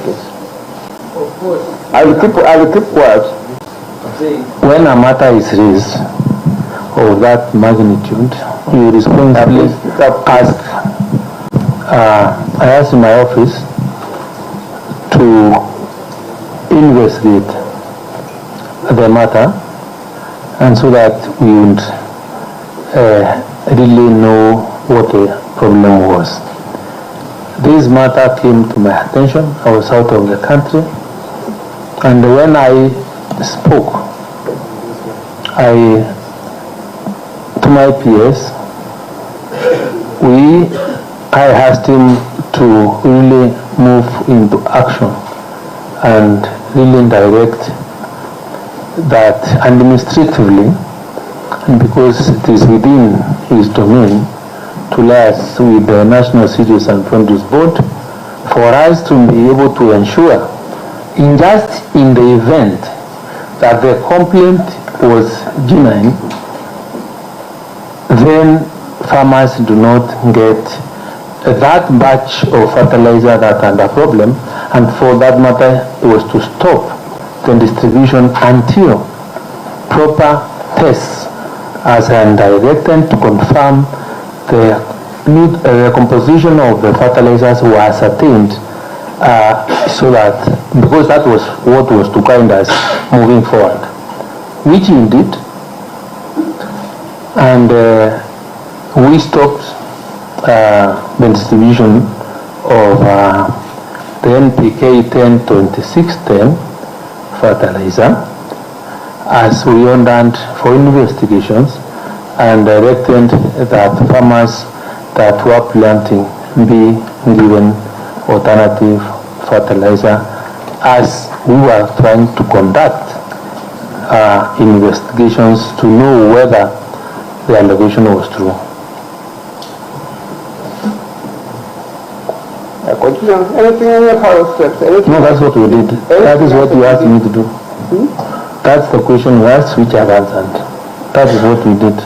please. I will keep quiet. When a matter is raised of that magnitude, you responsibly ask. I asked in my office to investigate the matter, and so that we would really know what the problem was. This matter came to my attention. I was out of the country, and when I spoke, to my PS, I asked him to really move into action and really direct that administratively, and because it is within his domain, to liaise with the National Cereals and Produce Board for us to be able to ensure, in the event that the complaint was genuine, then farmers do not get that batch of fertilizer that had a problem, and for that matter was to stop the distribution until proper tests as I directed to confirm the composition of the fertilizers were ascertained, so that, because that was what was to guide us moving forward, which we did, and we stopped the distribution of the NPK 10-26-10 fertilizer, as we ordered for investigations and directed that farmers that were planting be given alternative fertilizer, as we were trying to conduct investigations to know whether the allegation was true. Anything in your further steps? No, that's what we did. That is what you asked me to do. That's the question you asked, which I have answered. That is what we did.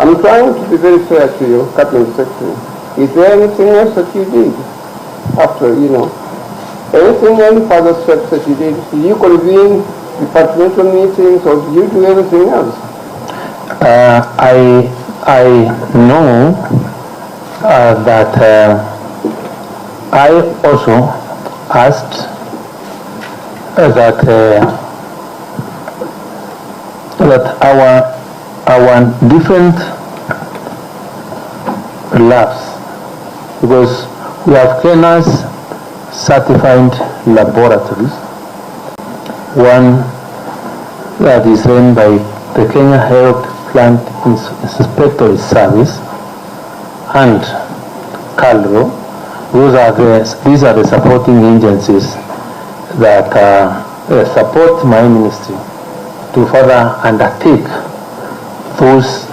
I'm trying to be very fair to you, Cabinet Secretary. Is there anything else that you did after, any further steps that you did? Did you convene departmental meetings, or did you do anything else? I know that I also asked that our different labs, because we have Kenya's certified laboratories, one that is run by the Kenya Health Plant Inspectorate Service and CALRO. These are the supporting agencies that support my ministry to further undertake those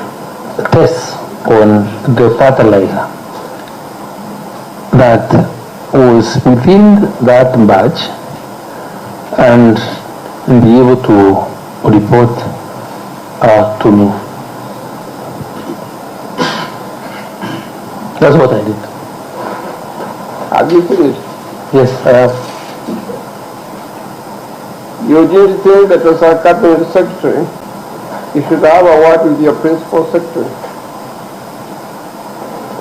tests on the fertilizer that was within that batch, and be able to report to me. That's what I did. Have you finished? Yes, I have. You did think that as a Cabinet Secretary, you should have a word with your Principal Secretary.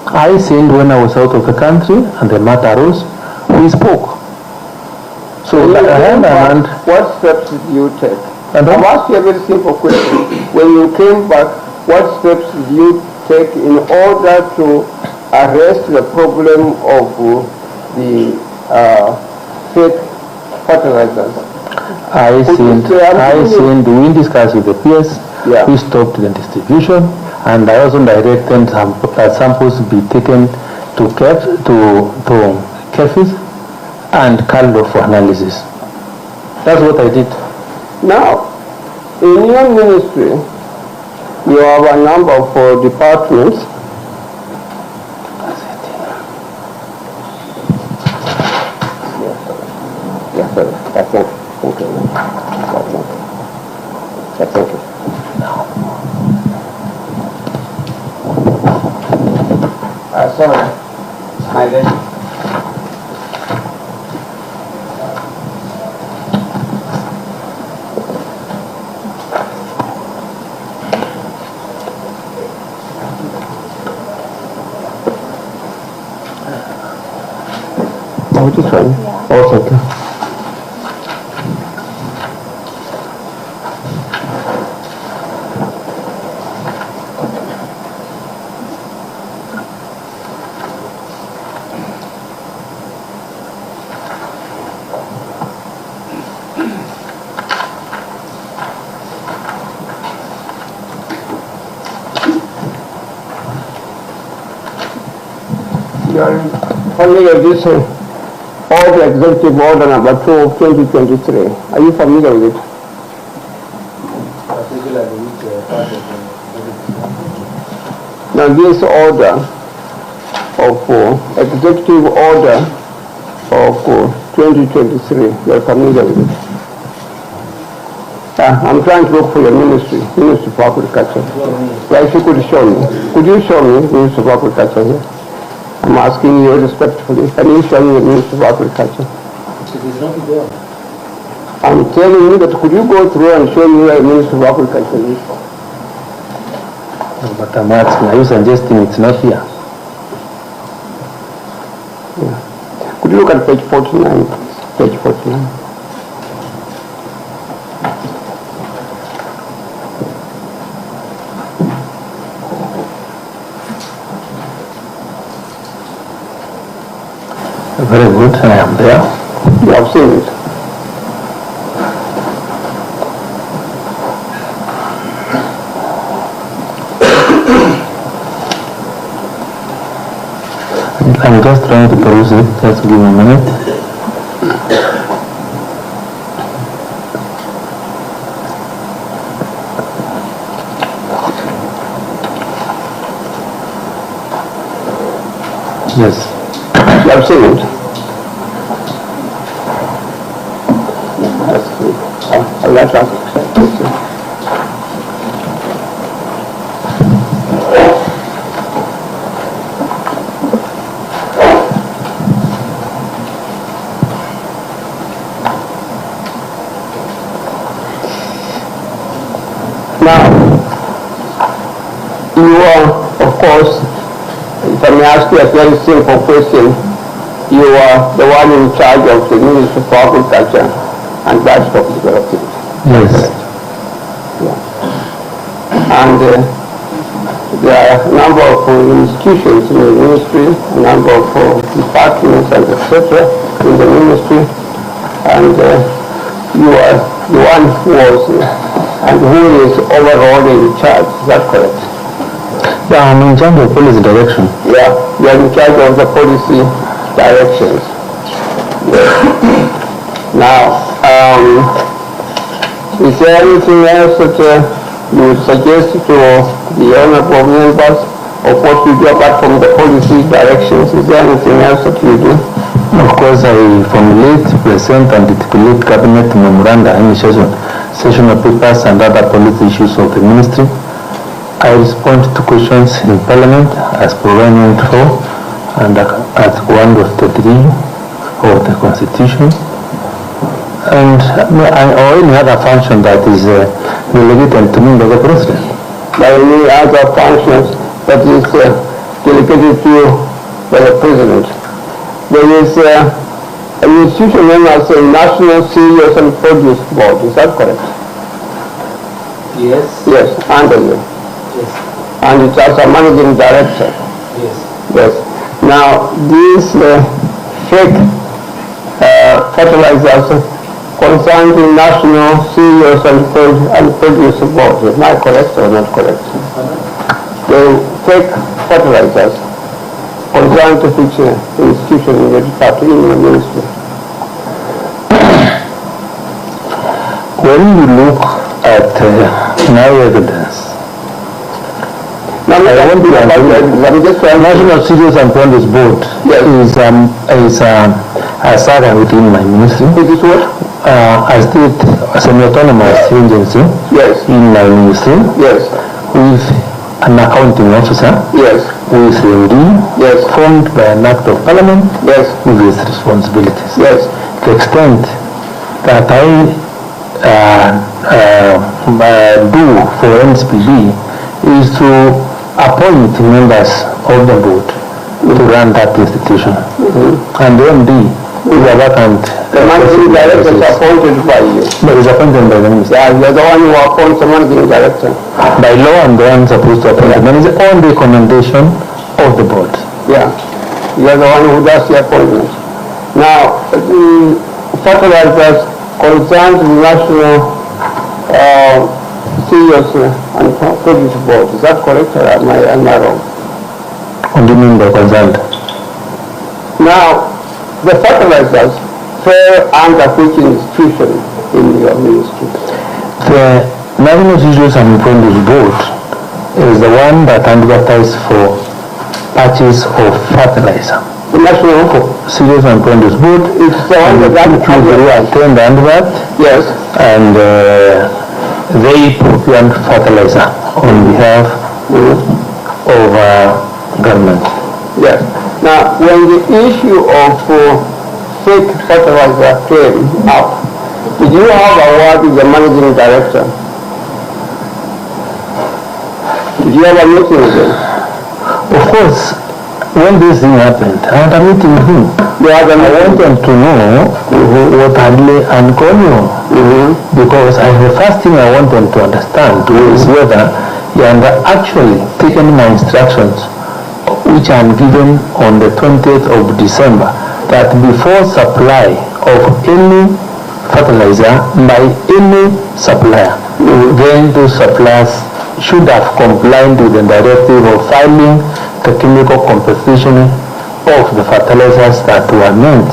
I said when I was out of the country and the matter arose, we spoke. So what steps did you take? I've asked you a very simple question. When you came back, what steps did you take in order to arrest the problem of the fake fertilizers? I sent, we discussed with the PS, we stopped the distribution, and I also directed that samples be taken to KEFIS and CALDO for analysis. That's what I did. Now, in your ministry, you have a number of departments. Yes, sir. That's it. Okay. That's okay. Sorry. My bad. Oh, this one. Oh, thank you. Familiar with this order, executive order number 2 of 2023. Are you familiar with it? Now this order of executive order of 2023, you are familiar with it? I'm trying to look for your ministry of agriculture. Well, if you could show me. Could you show me Ministry of Agriculture here? I'm asking you respectfully. Can you show me the Ministry of Agriculture? It is not there. I'm telling you that could you go through and show me where the Ministry of Agriculture is? But I'm asking, are you suggesting it's not here? Yeah. Could you look at page 49, please? Page 49. Very good, I am there. You have seen it. I'm just trying to peruse it, just give me a minute. Yes. You have seen it. Let us. Now, you are, of course, if I may ask you a very simple question, you are the one in charge of the Ministry of Agriculture and Livestock Development. Yes. Yeah. And there are a number of institutions in the ministry, a number of departments and etc. in the ministry, and you are the one who was and who is overall in charge. Is that correct? Yeah, I'm in charge of policy direction. Yeah, you are in charge of the policy directions. Now, is there anything else that you would suggest to the honorable members of what you do apart from the policy directions? Is there anything else that you do? Of course, I formulate, present and articulate cabinet memoranda, initiation, sessional papers and other policy issues of the ministry. I respond to questions in Parliament as provided for and Article 1.3 of the Constitution, and or any other function that is delegated to me by the President. By any other functions that is delegated to you by the President. There is an institution known as the National Cereals and Produce Board. Is that correct? Yes. Yes, under you. Yes. And it's as a managing director. Yes. Yes. Now, these fake fertilizers concern the National Cereals and Produce Board. Am I correct or not correct? The fake fertilizers concern to which institution in the department, in the ministry? When you look at my evidence, No, I want to I'm just trying to... National Cereals and Produce Board is a saga within my ministry. Is it what? I state as an autonomous agency in my ministry with an accounting officer with MD formed by an act of parliament with its responsibilities. To the extent that I do for NSPB is to appoint members of the board to run that institution. And the MD is a vacant. The managing director is appointed by you. But is appointed by the minister. Yeah, you're the one who appoints the managing director. By law, I'm the one supposed to appoint the manager on recommendation of the board. Yeah, you're the one who does the appointment. Now, the fertilizers concerns the national serious and produce board. Is that correct or am I wrong? What do you mean by concerned? Now, the fertilizers fall under which institution in your ministry? The National Serious and Produce Board is the one that advertises for purchase of fertilizer. The National Serious and Produce Board is the one that attend the advert. Yes. And they procure fertilizer on behalf of government. Yes. Now, when the issue of fake fertilizer came up, did you have a word with the managing director? Did you have a meeting with him? Of course, when this thing happened, I had a meeting with him. I wanted to know what Hadley and Conyo, because the first thing I wanted to understand was whether he had actually taken my instructions, which I am given on the 20th of December, that before supply of any fertilizer by any supplier, then those suppliers should have complied with the directive of filing the chemical composition of the fertilizers that were meant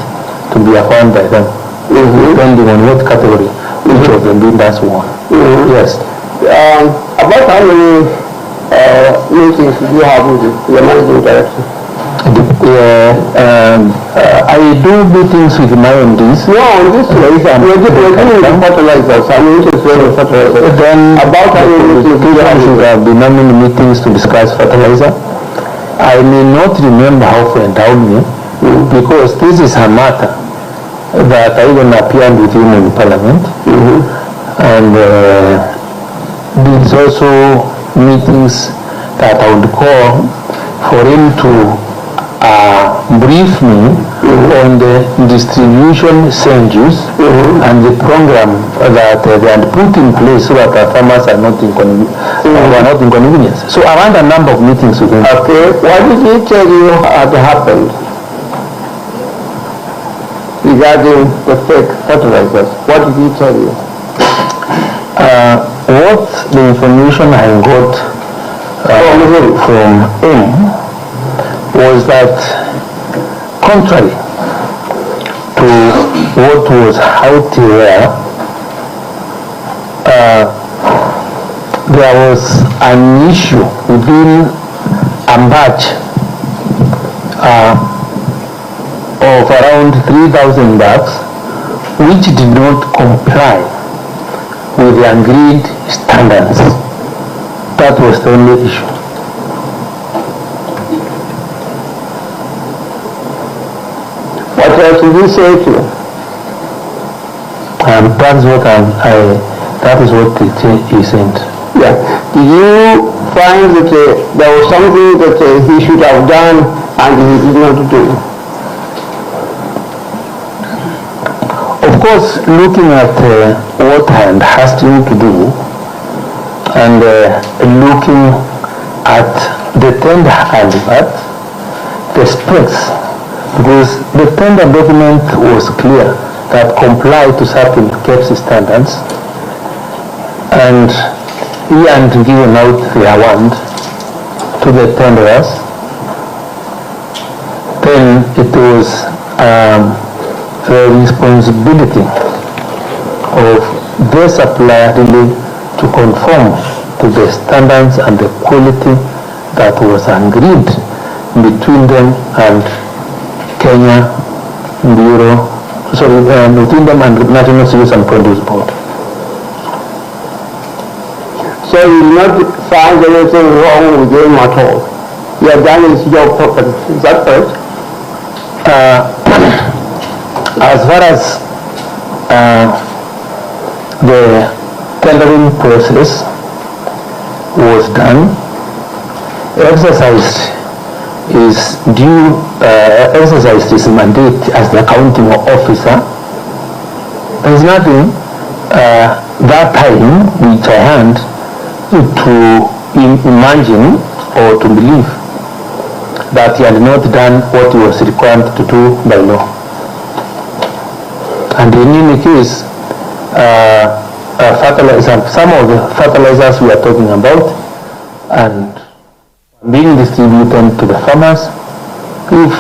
to be acquired by them, depending on what category each of the bidders won. Yes. About how many meetings do you have with the managing director? I do meetings with my MDs. No, on this way, we're dealing with fertilizers. I'm interested in fertilizers. Then about how many meetings do you have? been many meetings to discuss fertilizer. I may not remember how to endow me, because this is a matter that I even appeared with him in Parliament. And there's also meetings that I would call for him to brief me on the distribution changes and the program that they had put in place so that our farmers are not inconvenienced. So I ran a number of meetings with him. Okay, what did he tell you had happened regarding the fake fertilizers? What did he tell you? What the information I got from him was that, contrary to what was out there, there was an issue within a batch of around 3,000 bags which did not comply with the agreed standards. That was the only issue. What else did he say to you? That is what he sent. Yeah. Did you find that there was something that he should have done and he did not do? Of course, looking at what I had asked him to do, and looking at the tender advert, the specs, because the tender document was clear that complied to certain KEPS standards, and he had given out the award to the tenderers. Then it was the responsibility of the supplier really to conform to the standards and the quality that was agreed between them and Kenya Bureau, between them and the National Serious and Produce Board. So you did not find anything wrong with him at all? You have done his job properly. Is that correct? As far as the tendering process was done, exercised is due exercise this mandate as the accounting officer. There is nothing that time which I had to imagine or to believe that he had not done what he was required to do by law. And in any case, some of the fertilizers we are talking about and being distributed to the farmers, if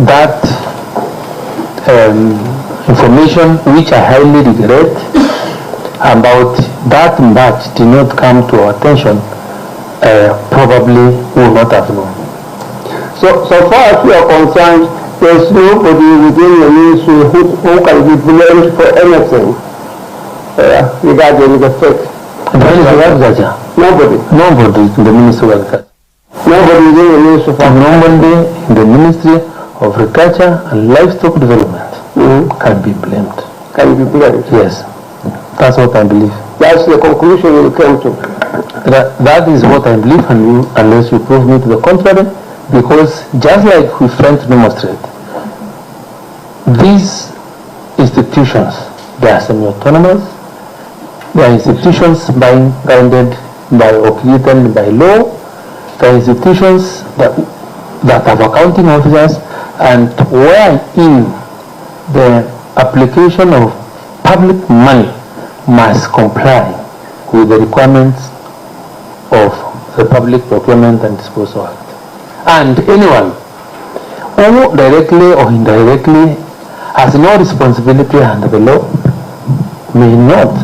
that information, which I highly regret, about that batch did not come to our attention, probably would not have known. So far as we are concerned, there is nobody within the ministry who can be blamed for anything regarding the fake. Nobody. Nobody in the Ministry of Agriculture. Nobody within the Ministry of Nobody in the Ministry of Agriculture and Livestock Development can be blamed. Can be blamed? Yes. That's what I believe. That's the conclusion you came to. That is what I believe, and you, unless you prove me to the contrary, because just like we failed to demonstrate, these institutions, they are semi-autonomous, they are institutions guided by or created by law, they are institutions that have accounting officers, and wherein the application of public money must comply with the requirements of the Public Procurement and Disposal Act. And anyone who directly or indirectly has no responsibility under the law may not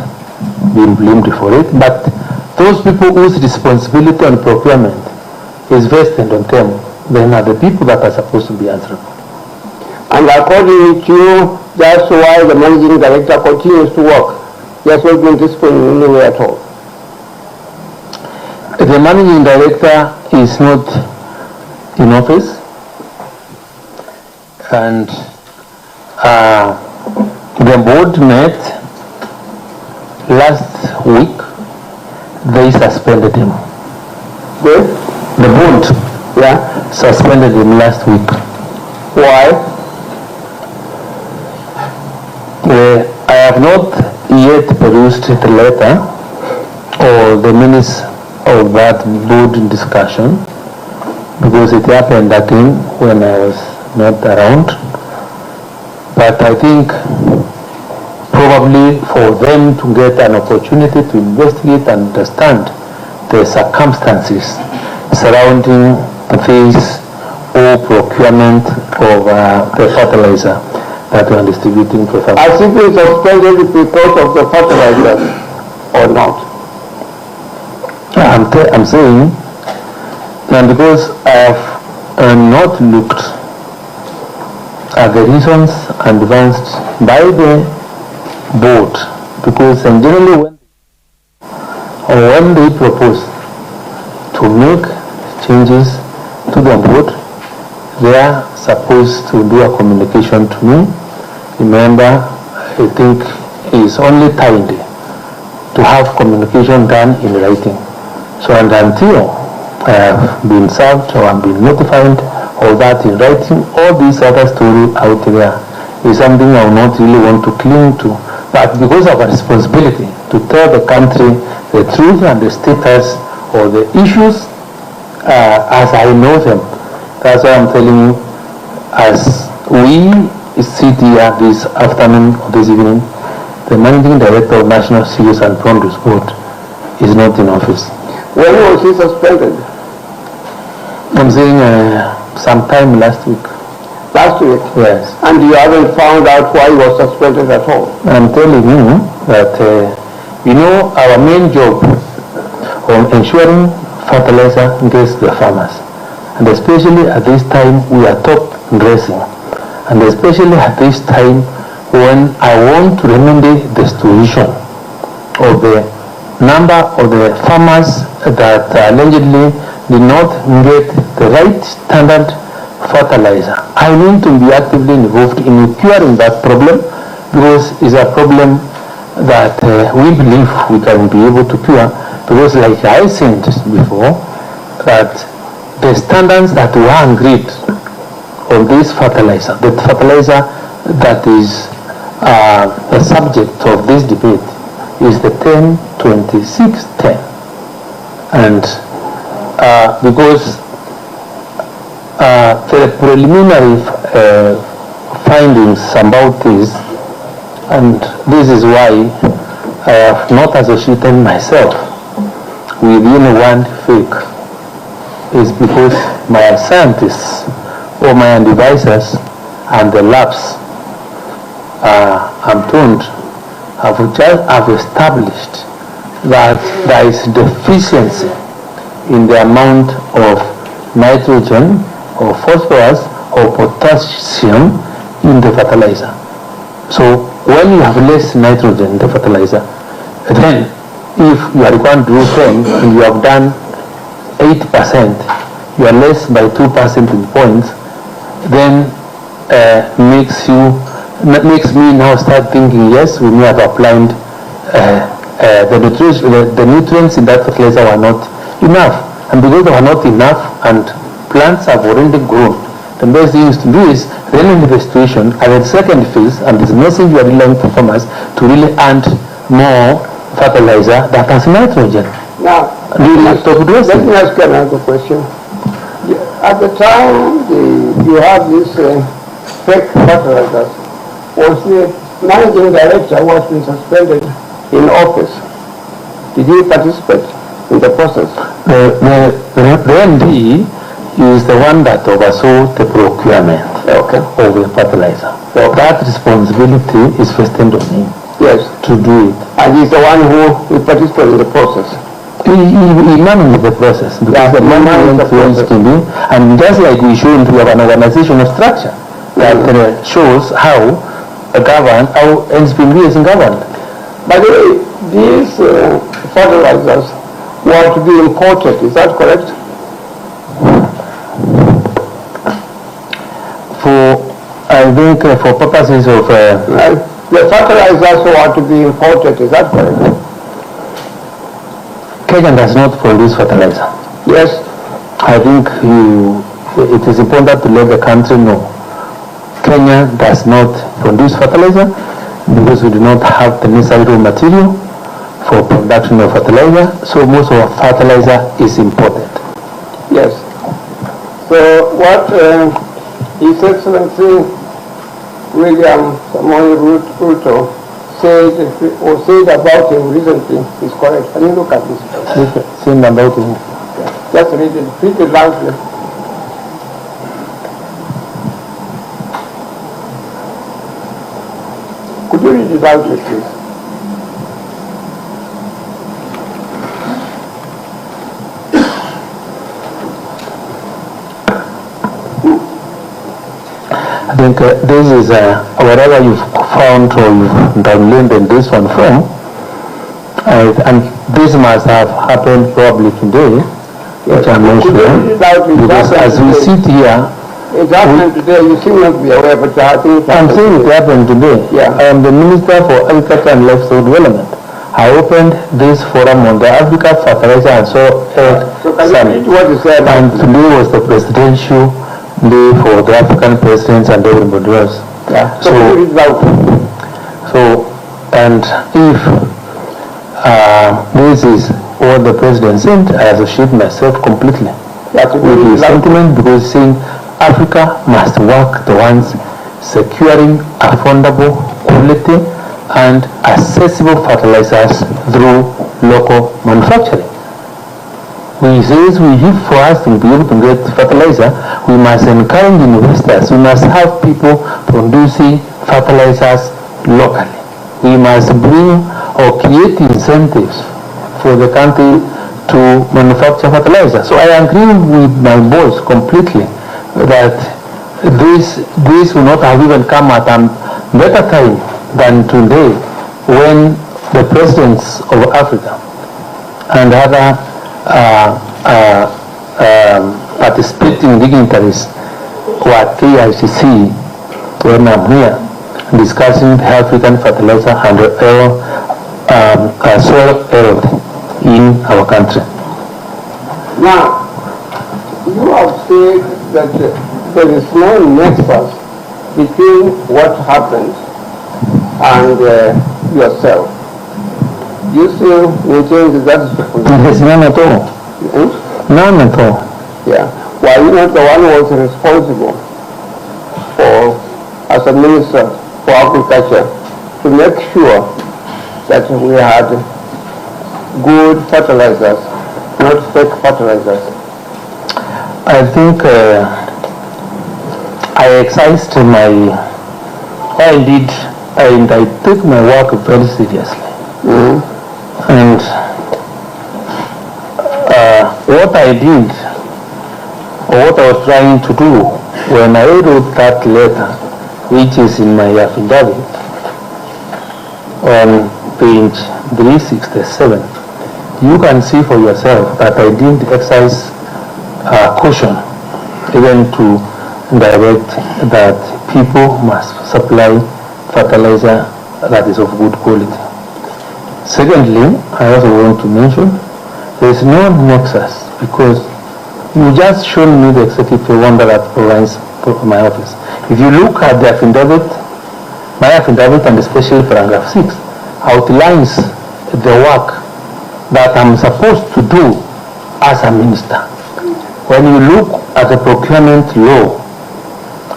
be blamed for it, but those people whose responsibility on procurement is vested on them, then are the people that are supposed to be answerable. And according to you, that's why the managing director continues to work. He has not been disciplined in any way at all. The managing director is not in office, and the board met last week. They suspended him. The board suspended him last week. Why? I have not yet perused the letter or the minutes of that board discussion, because it happened again when I was not around. But I think probably for them to get an opportunity to investigate and understand the circumstances surrounding this whole procurement of the fertilizer that we are distributing to farmers. As if it's suspended because of the fertilizer or not? I'm saying, and because I have not looked at the reasons advanced by the board, because generally when they propose to make changes to the board, they are supposed to do a communication to me. Remember, I think it's only timely to have communication done in writing. So and until I have been served or have been notified of that in writing, all these other stories out there is something I will not really want to cling to. But because of our responsibility to tell the country the truth and the status or the issues as I know them, that's why I'm telling you, as we sit here this afternoon or this evening, the managing director of National Cereals and Produce Board is not in office. When was he suspended? I'm saying sometime last week. Last week? Yes. And you haven't found out why he was suspended at all? I'm telling you that, our main job on ensuring fertilizer gets the farmers. And especially at this time we are top dressing. And especially at this time when I want to remedy the situation of the number of the farmers that allegedly did not get the right standard fertilizer. I need to be actively involved in curing that problem, because it's a problem that we believe we can be able to cure, because like I said before, that the standards that were agreed on this fertilizer, the fertilizer that is the subject of this debate, is the 10-26-10. And because the preliminary findings about this, and this is why I have not associated myself with anyone fake, is because my scientists or my advisors and the labs, I'm told, have established that there is deficiency in the amount of nitrogen or phosphorus or potassium in the fertilizer. So when you have less nitrogen in the fertilizer, then if you are going to do 10 and you have done 8%, you are less by 2 percentage points, then makes me now start thinking, yes, we may have applied the nutrients in that fertilizer were not enough. And because they were not enough and plants have already grown, the best thing is to do is then investigation at the second phase, and this message you are relying on farmers to really add more fertilizer that has nitrogen. Now, let me ask you another question. At the time you have this fake fertilizers, was the managing director who has been suspended in office? Did he participate in the process? The MD is the one that oversaw the procurement of the fertilizer. So that responsibility is vested on him. Yes. To do it. And he's the one who participated in the process. He managed the process because the man influence to be, and just like we showed, we have an organizational structure that shows how NSPB is governed. By the way, these fertilizers were to be imported, is that correct? I think for purposes of... the fertilizers were to be imported, is that correct? Kenya does not produce fertilizer. Yes. I think it is important to let the country know. Kenya does not produce fertilizer because we do not have the necessary raw material for production of fertilizer, so most of our fertilizer is imported. Yes. So what His Excellency William Samoei Ruto said about him recently is correct. Can you look at this? Saying about him. Just read it loudly. Could you read it loudly, please? I think this is whatever you've found or you've downloaded this one from, and this must have happened probably today, which I'm not sure, because as we sit here, it happened today. You seem not to be aware, but I think I'm saying it happened today. Yeah. I am the Minister for Agriculture and Livestock Development. I opened this forum on the Africa Fertilizer and Soil Summit, what you said, and today was the presidential day for the African presidents and everybody else. Yeah. So and if this is what the president said, I associate myself completely with his sentiment, because saying Africa must work towards securing affordable, quality and accessible fertilizers through local manufacturing. We for us to be able to get fertilizer, we must encourage investors. We must have people producing fertilizers locally. We must bring or create incentives for the country to manufacture fertilizer. So I agree with my boss completely that this will not have even come at a better time than today, when the presidents of Africa and other participating dignitaries were at KICC when I'm here discussing the African fertilizer and soil erosion in our country. Now, you say that there is no nexus between what happened and yourself. You still maintain that that's the position? There's none at all. None at all. Yeah. Why you not the one who was responsible for, as a minister for agriculture, to make sure that we had good fertilizers, not fake fertilizers? I think I exercised I took my work very seriously. And what I did, or what I was trying to do, when I wrote that letter, which is in my affidavit, on page 367, you can see for yourself that I didn't exercise caution even to direct that people must supply fertilizer that is of good quality. Secondly, I also want to mention there is no nexus, because you just shown me the executive order that provides my office. If you look at the affidavit, my affidavit, and especially paragraph 6, outlines the work that I'm supposed to do as a minister. When you look at the procurement law,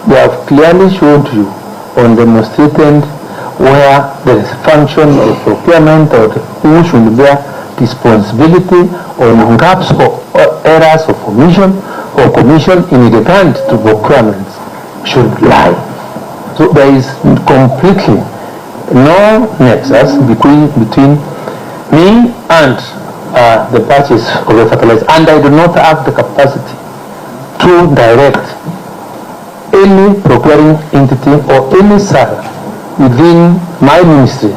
they have clearly shown to you on demonstrated where there is function of procurement or who should bear responsibility on gaps or errors of omission or commission in regard to procurement should lie. So there is completely no nexus between me and the purchase of the fertilizer, and I do not have the capacity to direct any procuring entity or any seller within my ministry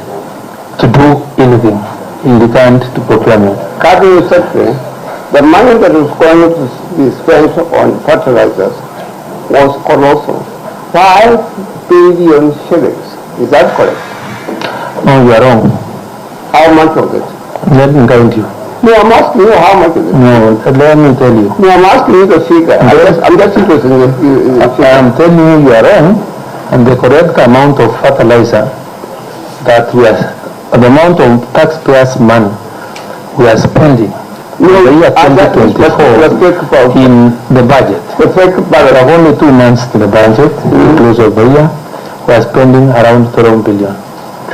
to do anything in regard to procurement. Cabinet Secretary, the money that was going to be spent on fertilizers was colossal. 5 billion shillings. Is that correct? No, you are wrong. How much of it? Let me guide you. No, I'm asking you how much is it? No, let me tell you. No, I'm asking you the figure. I'm just interested in the figure. I am telling you are wrong, and the correct amount of fertilizer that the amount of taxpayers' money we are spending in the year 2024 in the budget. The fake There are only 2 months to the budget, the close of the year. We are spending around 12 billion.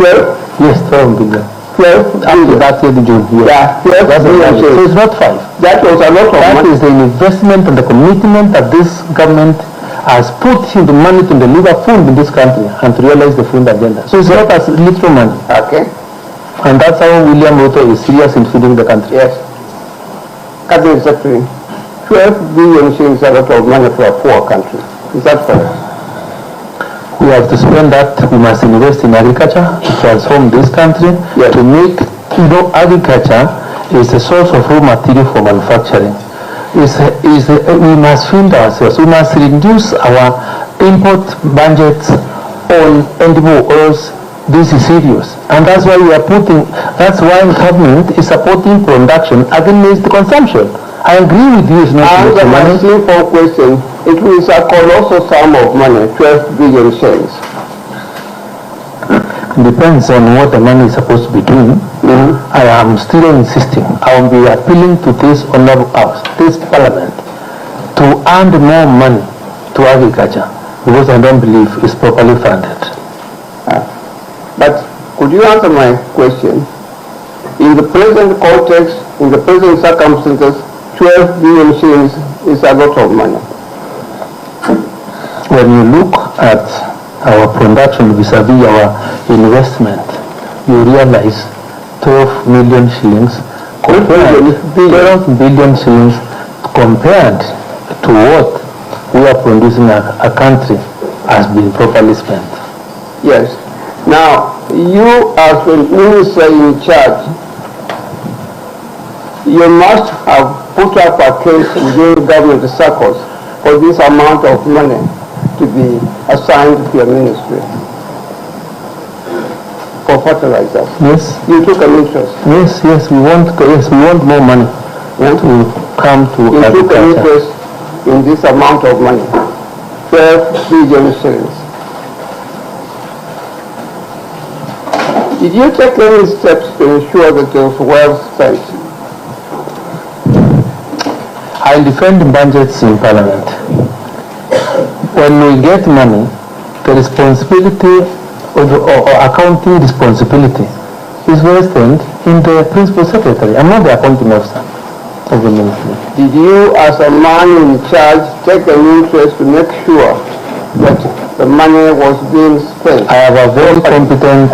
12? Yes, 12 billion. 12 After that year, June. Yes. Yeah, 12 That's billion. so it's not 5. That was a lot of That money. is the investment and the commitment that this government has put in the money to deliver food in this country and to realize the food agenda. So it's not as little money. Okay. And that's how William Ruto is serious in feeding the country. Yes. Cabinet Secretary, 12 billion shillings is a lot of money for a poor country. Is that correct? We have to spend that. We must invest in agriculture to transform this country, Yes. to make, agriculture is a source of raw material for manufacturing. We must feed ourselves. We must reduce our import budgets on edible oils. This is serious. And that's why that's why the government is supporting production against consumption. I agree with you. It's not And the my money. simple question, it is a colossal sum of money, 12 billion shillings. Depends on what the money is supposed to be doing. I am still insisting. I will be appealing to this honorable house, this parliament, to earn more money to agriculture, because I don't believe it's properly funded. But could you answer my question? In the present context, in the present circumstances, 12 billion shillings is a lot of money. When you look at our production vis-a-vis our investment, you realize 12 million shillings compared 12 billion shillings compared to what we are producing a country has been properly spent. Yes. Now, you as the minister in charge, you must have put up a case within government circles for this amount of money to be assigned to your ministry for fertilizers. Yes. You took an interest. Yes, we want more money to come to You took an agriculture. interest in this amount of money, 12 billion shillings. Did you take any steps to ensure that it was well spent? I defend budgets in Parliament. When we get money, the responsibility or accounting responsibility is vested in the Principal Secretary. I'm not the accounting officer of the ministry. Did you, as a man in charge, take an interest to make sure that the money was being spent? I have a very competent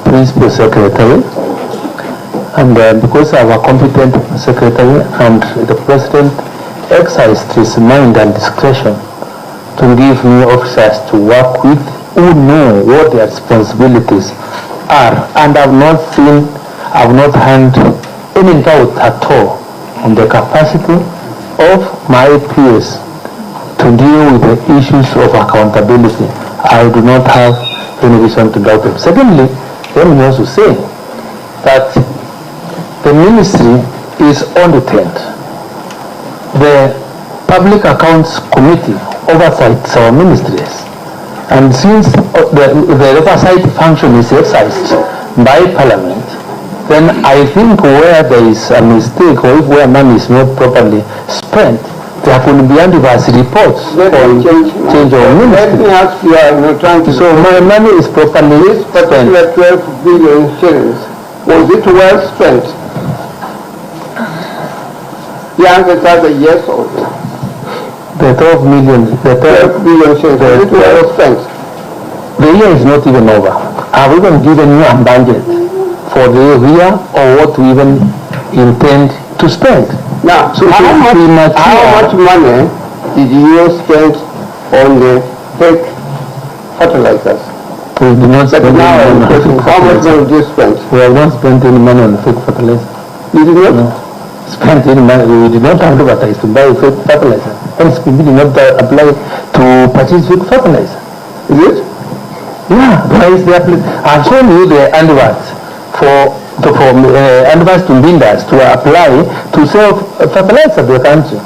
Principal Secretary, and because I have a competent Secretary and the President exercised his mind and discretion to give me officers to work with who know what their responsibilities are, and I've not had any doubt at all on the capacity of my peers to deal with the issues of accountability. I do not have any reason to doubt them. Secondly, let me also say that the ministry is audited. The Public Accounts Committee oversights our ministries. And since the oversight function is exercised by Parliament, then I think where there is a mistake or where money is not properly spent, there could be adverse reports on change of ministry. Let me ask you, I'm not trying to... So my money is properly This particular 12 billion shillings, was it well spent? The answer is either yes or no. The 12 billion shillings, was it well spent? The year is not even over. Have we even given you a budget for the year or what we even intend to spend? Now, so how much money did you spend on the fake fertilizers? We did not spend any money on fake How much money did you spend? We have not spent any money on fake fertilizer. You did not? No. Spent any money. We did not advertise to buy fake fertilizer. Hence, we did not apply to purchase fake fertilizer. Is it? Yeah. Why is the application? I've shown you the adverts advice to builders to apply to sell fertilizer to the country.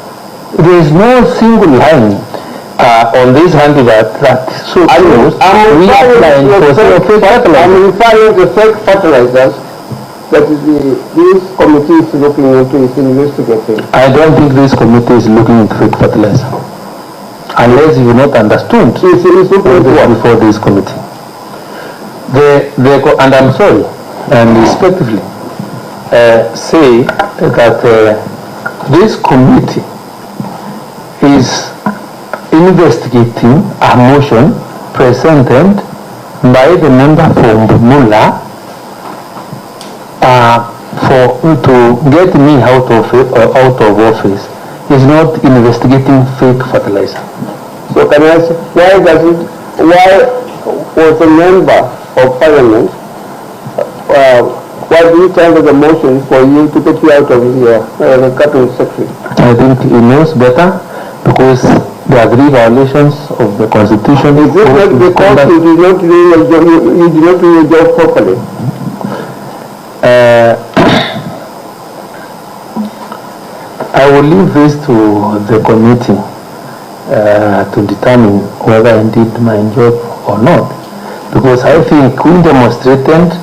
There is no single line on this advert that shows we are applying for sale of fake fertilizer. I'm referring to fake fertilizers that this committee is looking into, is investigating. I don't think this committee is looking into fake fertilizer. Unless you not understood before this committee. And I'm sorry, and respectively say that this committee is investigating a motion presented by the member from Mula to get me out of office. Is not investigating fake fertilizer. So can I ask, why was a member of Parliament, why do you tender the motion for you to get you out of here, the cabinet secretary? I think he knows better because there are 3 violations of the Constitution. Is it not because you did not do your job properly? I will leave this to the committee to determine whether I did my job or not. Because I think we demonstrated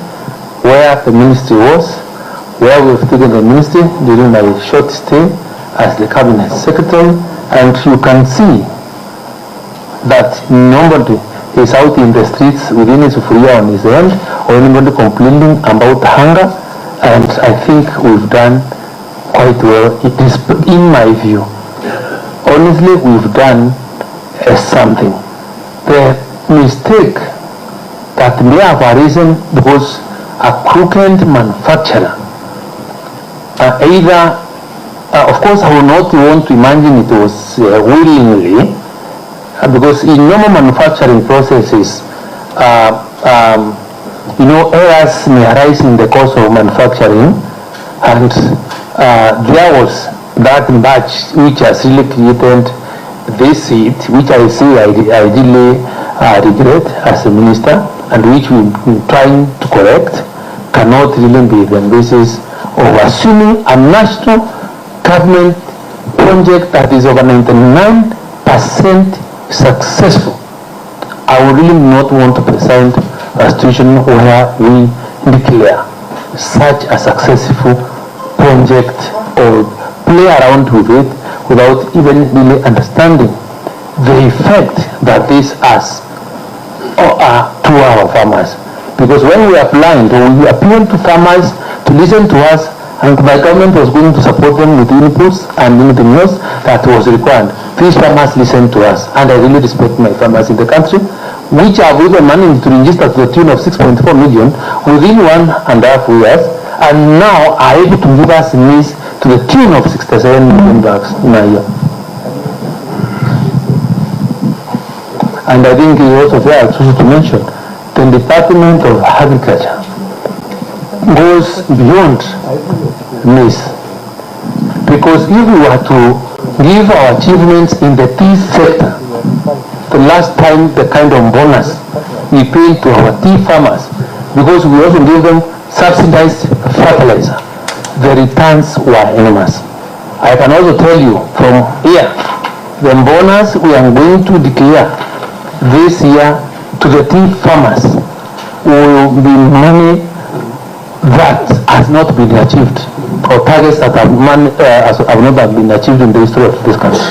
where the ministry was, where we've taken the ministry during my short stay as the cabinet secretary, and you can see that nobody is out in the streets within his free on his end, or anybody complaining about hunger, and I think we've done quite well. It is, in my view, honestly, we've done something. The mistake that may have arisen because a crooked manufacturer, of course I would not want to imagine it was willingly, because in normal manufacturing processes, errors may arise in the course of manufacturing, and there was that batch which has really created this seed, which I say I really regret as a minister, and which we've been trying to correct, cannot really be the basis of assuming a national government project that is over 99% successful. I would really not want to present a situation where we declare such a successful project or play around with it without even really understanding the effect that this has to our farmers. Because when we are blind, we appeal to farmers to listen to us, and my government was going to support them with inputs and anything else that was required. These farmers listen to us, and I really respect my farmers in the country, which have even managed to register to the tune of 6.4 million within 1.5 years, and now are able to give us maize to the tune of 67 million bags in a year. And I think it also fair to mention the Department of Agriculture goes beyond maize. Because if we were to give our achievements in the tea sector, the last time the kind of bonus we paid to our tea farmers, because we also gave them subsidized fertilizer, the returns were enormous. I can also tell you from here, the bonus we are going to declare this year to the tea farmers will be money that has not been achieved, or targets that have not been achieved in the history of this country.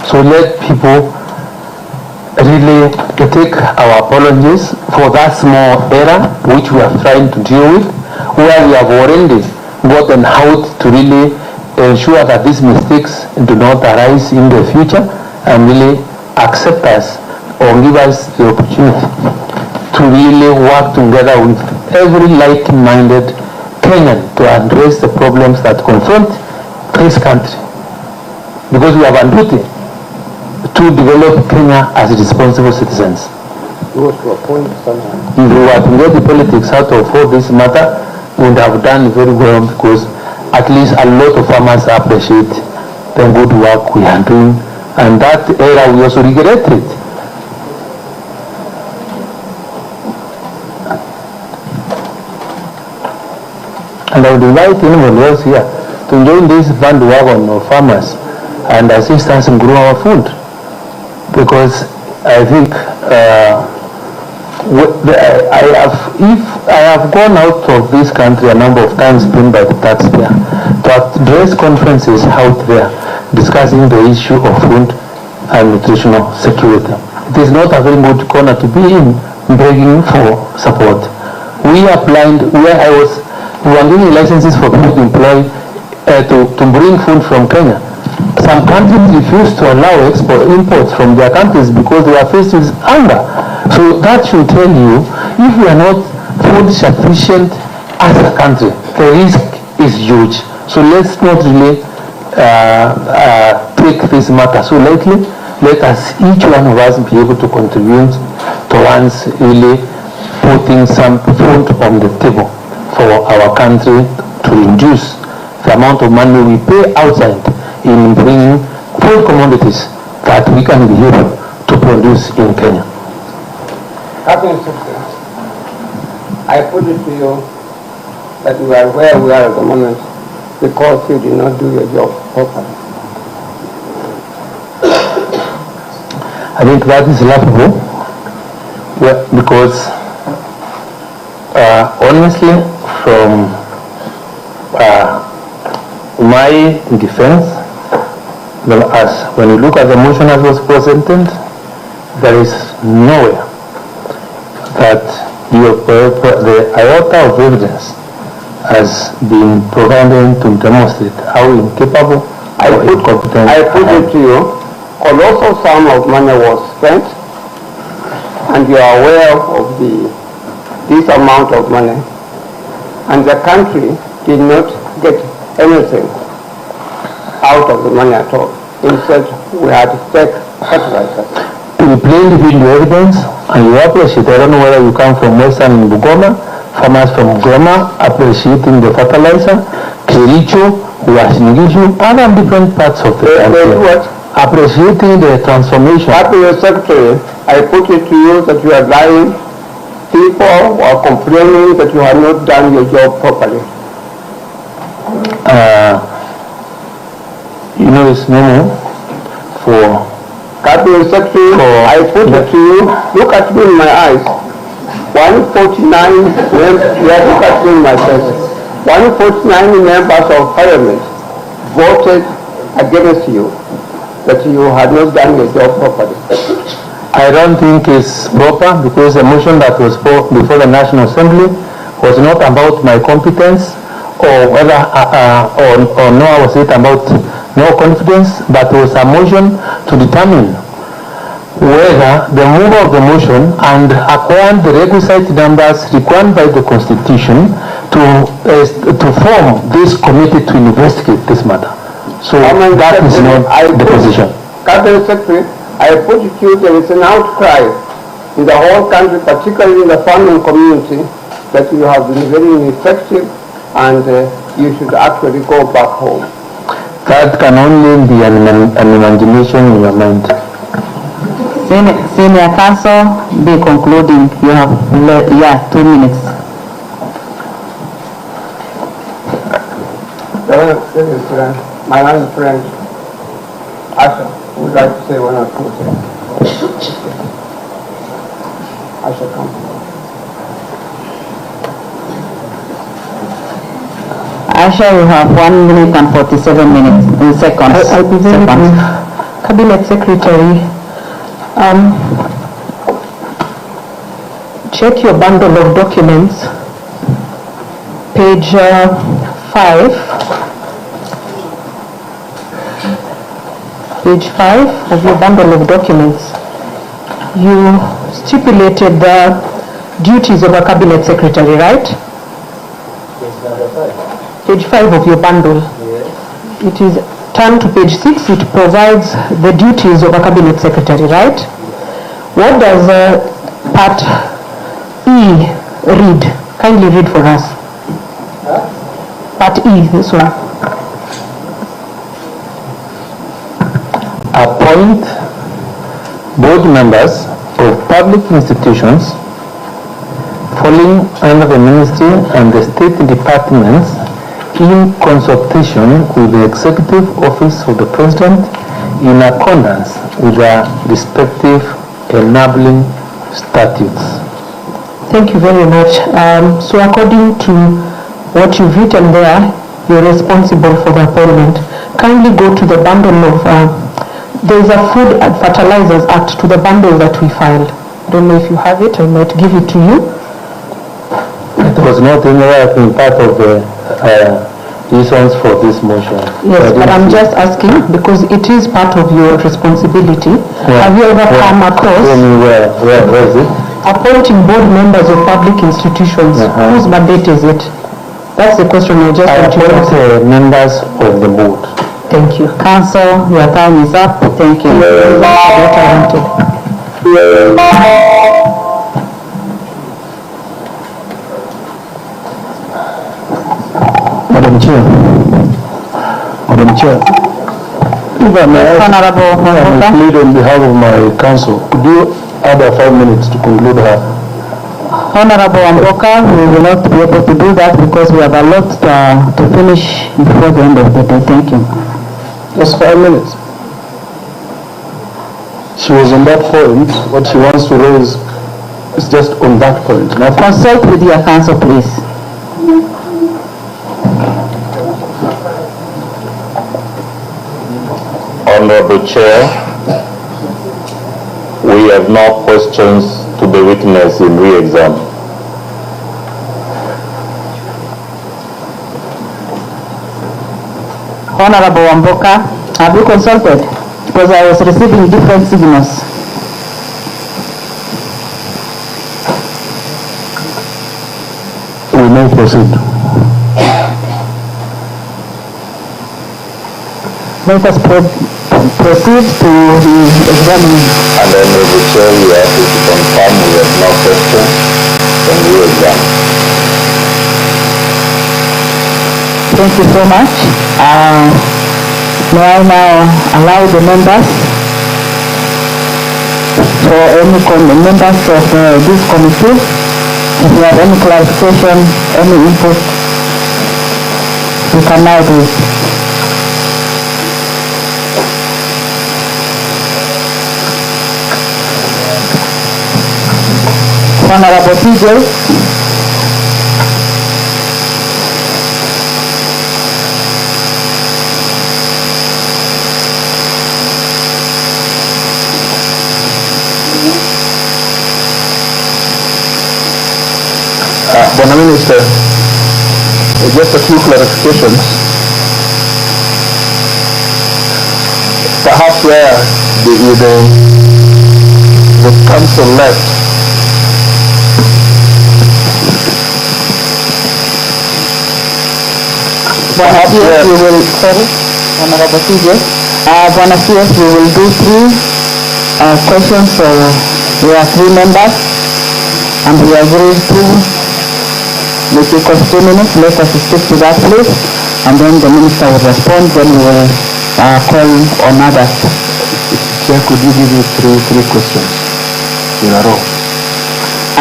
So let people really take our apologies for that small error which we are trying to deal with, where we have already gotten out to really ensure that these mistakes do not arise in the future, and really accept us or give us the opportunity to really work together with every like-minded Kenyan to address the problems that confront this country. Because we have a duty to develop Kenya as responsible citizens. If we were to get the politics out of all this matter, we would have done very well, because at least a lot of farmers appreciate the good work we are doing, and that era we also regret it. And I would invite anyone else here to join this bandwagon of farmers and assist us in growing our food. Because I think if I have gone out of this country a number of times paid by the taxpayer to address conferences out there discussing the issue of food and nutritional security. It is not a very good corner to be in, begging for support. We are blind where we were giving licenses for people to employ, to bring food from Kenya. Some countries refuse to allow imports from their countries because they are faced with hunger. So that should tell you, if we are not food sufficient as a country, the risk is huge. So let's not really take this matter so lightly. Let us, each one of us, be able to contribute towards really putting some food on the table for our country, to reduce the amount of money we pay outside in bringing food commodities that we can be able to produce in Kenya. Having said that, I put it to you that we are where we are at the moment because you did not do your job properly. I think that is laughable, because honestly, from my defense, when you look at the motion as was presented, there is nowhere that the iota of evidence has been provided to demonstrate how incapable or incompetent. I put it to you, colossal sum of money was spent, and you are aware of this amount of money, and the country did not get anything out of the money at all. Instead, we had to take fertilizer. You plainly video evidence, and you appreciate. I don't know whether you come from Western Bugoma, farmers from Bugoma appreciating the fertilizer, Kericho, Uasin-Gishu, other different parts of the country appreciating the transformation. Happy Secretary, I put it to you that you are lying. People are complaining that you have not done your job properly. You know, it's normal for Cabinet Secretary, I put it to you, look at me in my eyes. 149 members, look at me in my face. 149 members of Parliament voted against you, that you had not done your job properly. I don't think it's proper because the motion that was before the National Assembly was not about my competence or whether or nor was it about no confidence, but was a motion to determine whether the mover of the motion and acquired the requisite numbers required by the Constitution to form this committee to investigate this matter. So that is not the position. Cabinet Secretary, I put it to you, there is an outcry in the whole country, particularly in the farming community, that you have been very ineffective and you should actually go back home. That can only be an imagination in your mind. Senior Counsel, be concluding. You have 2 minutes. My own friend, Asha, would like to say one or two things. Asha, come. Asha, you have 1 minute and 47 minutes, seconds. I'll be very brief. Cabinet Secretary, check your bundle of documents, page 5. Page 5 of your bundle of documents. You stipulated the duties of a Cabinet Secretary, right? Page 5 of your bundle. Yes. It is turned to page 6. It provides the duties of a Cabinet Secretary, right? What does part E read? Kindly read for us. Part E, this one. Appoint board members of public institutions falling under the ministry and the state departments in consultation with the executive office of the president in accordance with the respective enabling statutes. Thank you very much. So according to what you've written there, you're responsible for the appointment. Kindly go to the bundle of, there is a Food and Fertilizers Act to the bundle that we filed. I don't know if you have it, I might give it to you. It was not in part of the reasons for this motion. Yes, but I'm just asking because it is part of your responsibility. Yeah. Have you ever come across Where is it? appointing board members of public institutions? Whose mandate is it? That's the question I just want to ask. Members of the board. Thank you. Counsel, your time is up. Thank you. What I wanted. Madam Chair, if I may ask, Honorable I plead on behalf of my counsel, could you add 5 minutes to conclude her? Honorable Amboka, we will not be able to do that because we have a lot to finish before the end of the day. Thank you. Just 5 minutes. She was on that point. What she wants to raise is just on that point. Consult with your counsel, please. Honorable Chair, we have no questions to the witness in re-exam. Honorable Amboka, have you consulted? Because I was receiving different signals. We may proceed. Let us proceed to the examining. And Honorable Chair, we ask you to confirm we have no questions from re-exam. Thank you so much. May I now allow the members for any members of this committee, if you have any clarification, any input, you can now do it. Honorable PJ. Honourable Minister, just a few clarifications. Perhaps where the council left, Perhaps yes, we will, sorry, Honorable PJ. Yes, we will do three questions for, we are 3 members, and we agree to Mithika 2 minutes, let us stick to that please, and then the minister will respond, then we will call on others. Chair, could you give me three questions in a row?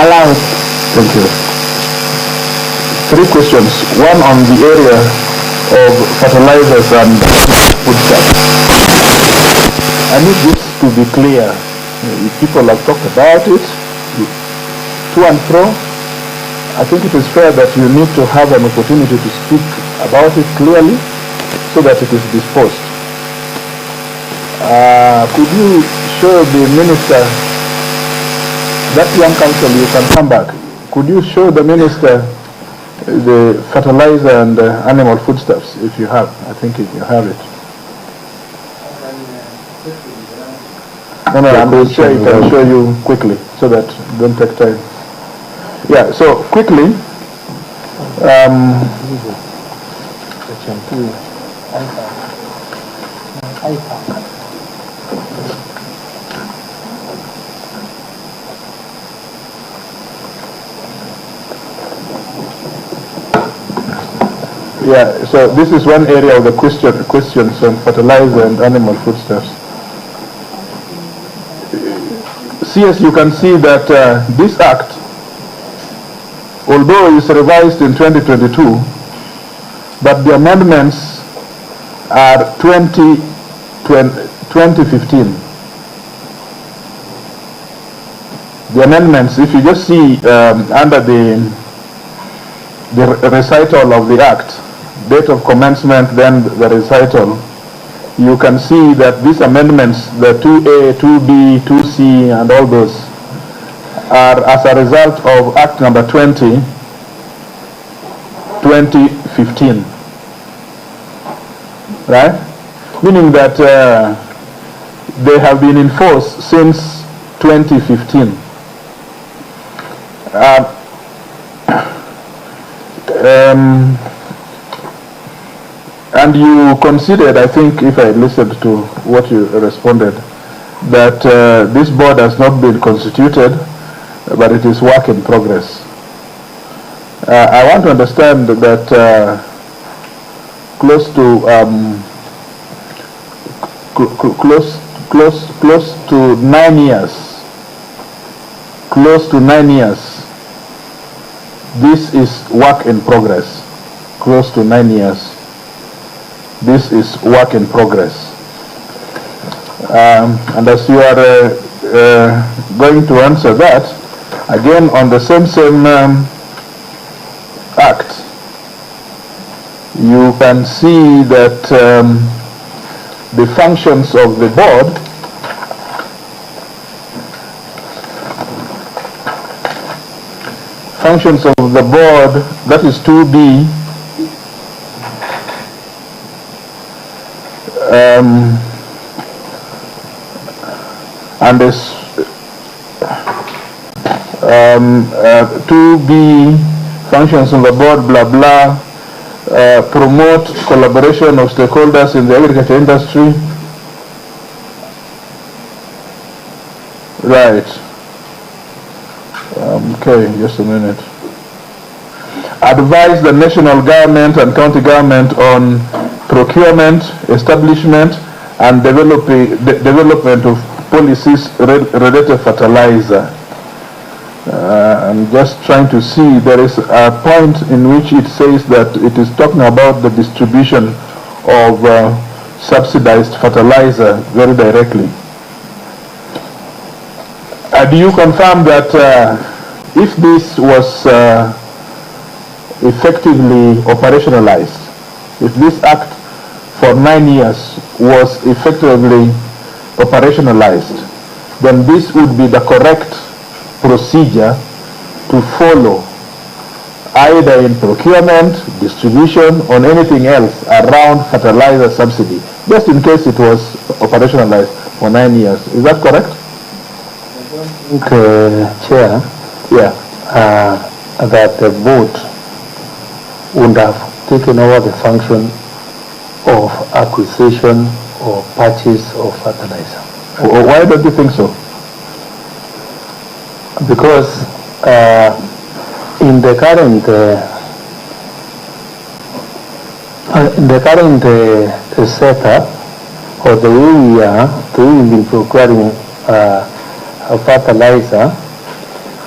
Allowed. Thank you. 3 questions, one on the area of fertilizers and foodstuffs. I need this to be clear. People have talked about it, to and fro. I think it is fair that you need to have an opportunity to speak about it clearly so that it is disposed. Could you show the minister, that young council, you can come back. Could you show the minister the fertilizer and animal foodstuffs if you have? I think if you have it. No, I'm sure I can show you quickly so that don't take time. Yeah, so quickly, yeah, so this is one area of the questions on fertilizer and animal foodstuffs. CS, you can see that this act, although it's revised in 2022, but the amendments are 2015. The amendments, if you just see under the recital of the act, date of commencement, then the recital, you can see that these amendments, the 2A, 2B, 2C, and all those, are as a result of Act number 20, 2015. Right? Meaning that they have been in force since 2015. And you considered, I think, if I listened to what you responded, that this board has not been constituted, but it is work in progress. I want to understand that close to 9 years, this is work in progress. Close to 9 years. This is work in progress. And as you are going to answer that, again on the same act, you can see that the functions of the board that is 2B, and this 2B, functions of the board, blah blah, promote collaboration of stakeholders in the agriculture industry. Right. Okay, just a minute. Advise the national government and county government on procurement, establishment, and development of policies related to fertilizer. I'm just trying to see, there is a point in which it says that it is talking about the distribution of subsidized fertilizer very directly. Do you confirm that if this was effectively operationalized, if this act for 9 years was effectively operationalized, then this would be the correct procedure to follow, either in procurement, distribution, or anything else around fertilizer subsidy, just in case it was operationalized for 9 years. Is that correct? I think, Chair, that the board would have taken over the function of acquisition or purchase of fertilizer. Why don't you think so? Because in the current setup, or the way we are, the way we've been procuring fertilizer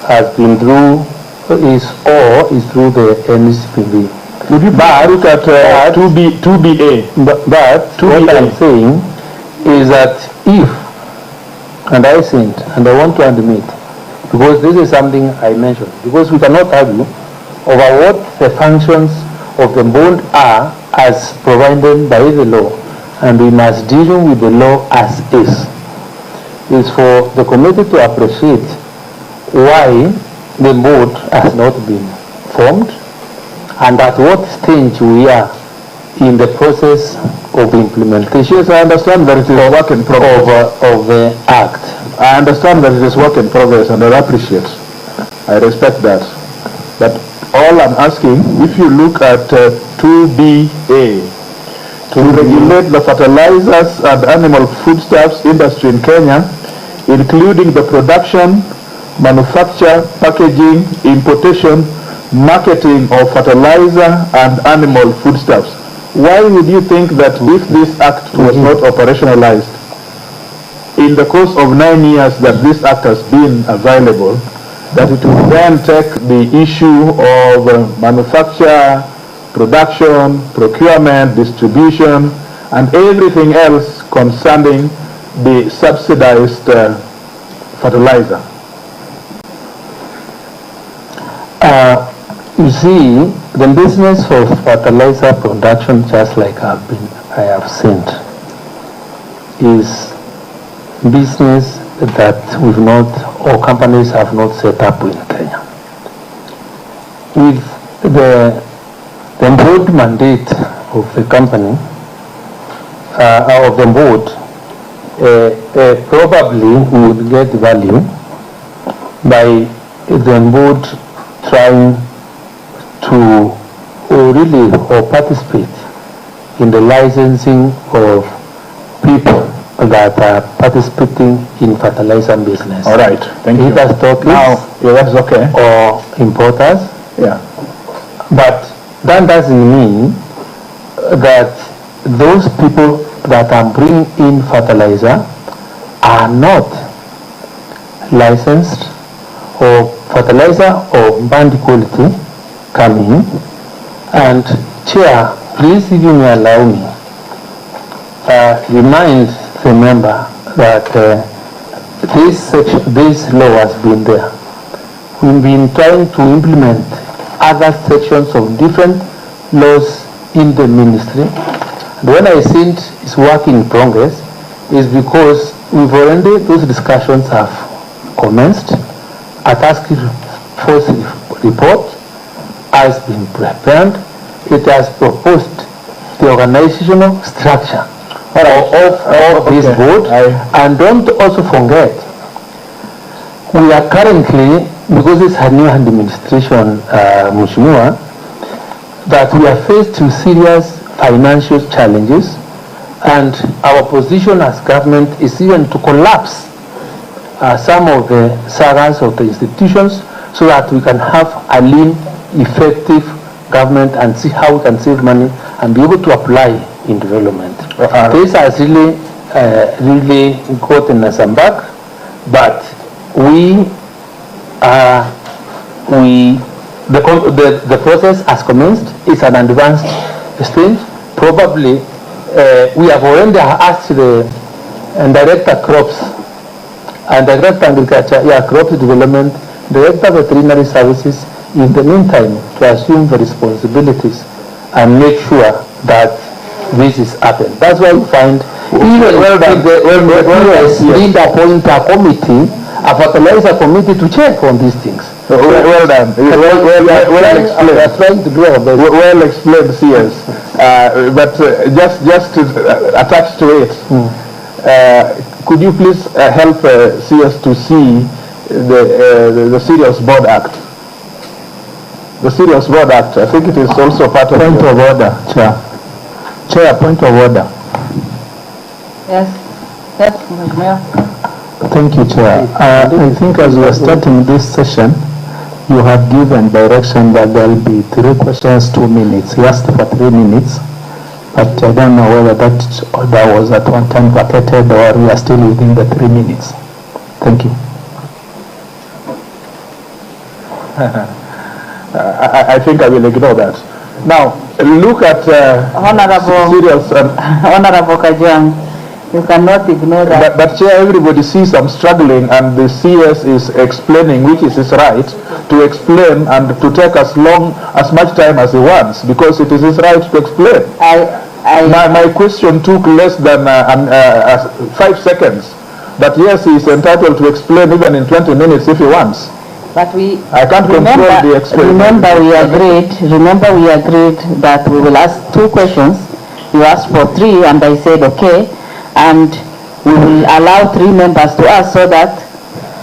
has been through through the NCPB. Would you look at 2BA? But what I'm saying is that if, and I think, and I want to admit, because this is something I mentioned, because we cannot argue over what the functions of the board are as provided by the law, and we must deal with the law as is for the committee to appreciate why the board has not been formed, and at what stage we are in the process of implementation. Yes, I understand that it is work in progress of the act. I understand that it is work in progress, and I appreciate. I respect that. But all I'm asking, if you look at 2BA, to regulate the fertilizers and animal foodstuffs industry in Kenya, including the production, manufacture, packaging, importation, marketing of fertilizer and animal foodstuffs. Why would you think that if this act was not operationalized, in the course of 9 years that this act has been available, that it would then take the issue of manufacture, production, procurement, distribution, and everything else concerning the subsidized fertilizer? You see, the business of fertilizer production, just like I have said, is business that we've not, or companies have not set up in Kenya. With the board mandate of the company, of the board, probably we would get value by the board trying to really participate in the licensing of people that are participating in fertilizer business. All right, thank you. Either stockists, yeah, that's okay, or importers. Yeah. But that doesn't mean that those people that are bringing in fertilizer are not licensed, or fertilizer of bad quality coming. And Chair, please, if you may allow me, remind the member that this law has been there. We've been trying to implement other sections of different laws in the ministry. And when I said it's work in progress, is because we've already, those discussions have commenced. A task force report has been prepared. It has proposed the organizational structure of this board. And don't also forget, we are currently, because it's a new administration, Mheshimiwa, that we are faced with serious financial challenges, and our position as government is even to collapse some of the sagas of the institutions, so that we can have a lean, effective government and see how we can save money and be able to apply in development. This has really gotten us back, but the process has commenced. It's an advanced stage. Probably we have already asked the Director Crops and Director Agriculture, crops development, Director of Veterinary Services, in the meantime, to assume the responsibilities and make sure that this is happened. That's why you find even when the need appoint a committee, a fertilizer committee to check on these things. Well done. Well explained. We are trying to do our best. Well explained, CS. But just attached to it, could you please help CS to see the Serious Board Act? The Serious Board Act, I think it is also part of... Point of order, Chair. Chair, point of order. Yes. Yes, Mayor. Thank you, Chair. I think as we are starting this session, you have given direction that there will be 3 questions, 2 minutes. He asked for 3 minutes, but I don't know whether that order was at one time vacated or we are still within the 3 minutes. Thank you. I think I will ignore that. Now, look at Honorable Kajang, you cannot ignore that. But Chair, everybody sees I'm struggling, and the CS is explaining, which is his right, to explain and to take as much time as he wants, because it is his right to explain. My question took less than 5 seconds, but yes, he is entitled to explain even in 20 minutes if he wants. But I can't control the explanation. Remember we agreed that we will ask 2 questions. You asked for 3 and I said okay, and we will allow 3 members to ask so that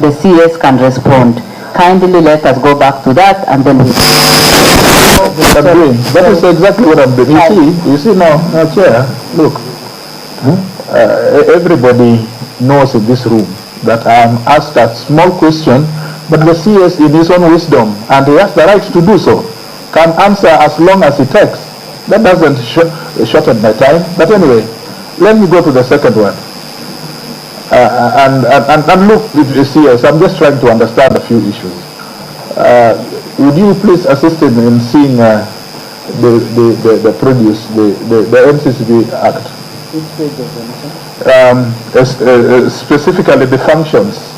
the CS can respond. Kindly let us go back to that and then we... That is exactly what I'm doing. You see now, Chair, look, everybody knows in this room that I am asked a small question, but the CS in his own wisdom, and he has the right to do so, can answer as long as it takes. That doesn't shorten my time, but anyway, let me go to the second one. And look, CS, I'm just trying to understand a few issues. Would you please assist him in seeing the produce, the NCCB Act? Which page of the motion? Specifically the functions.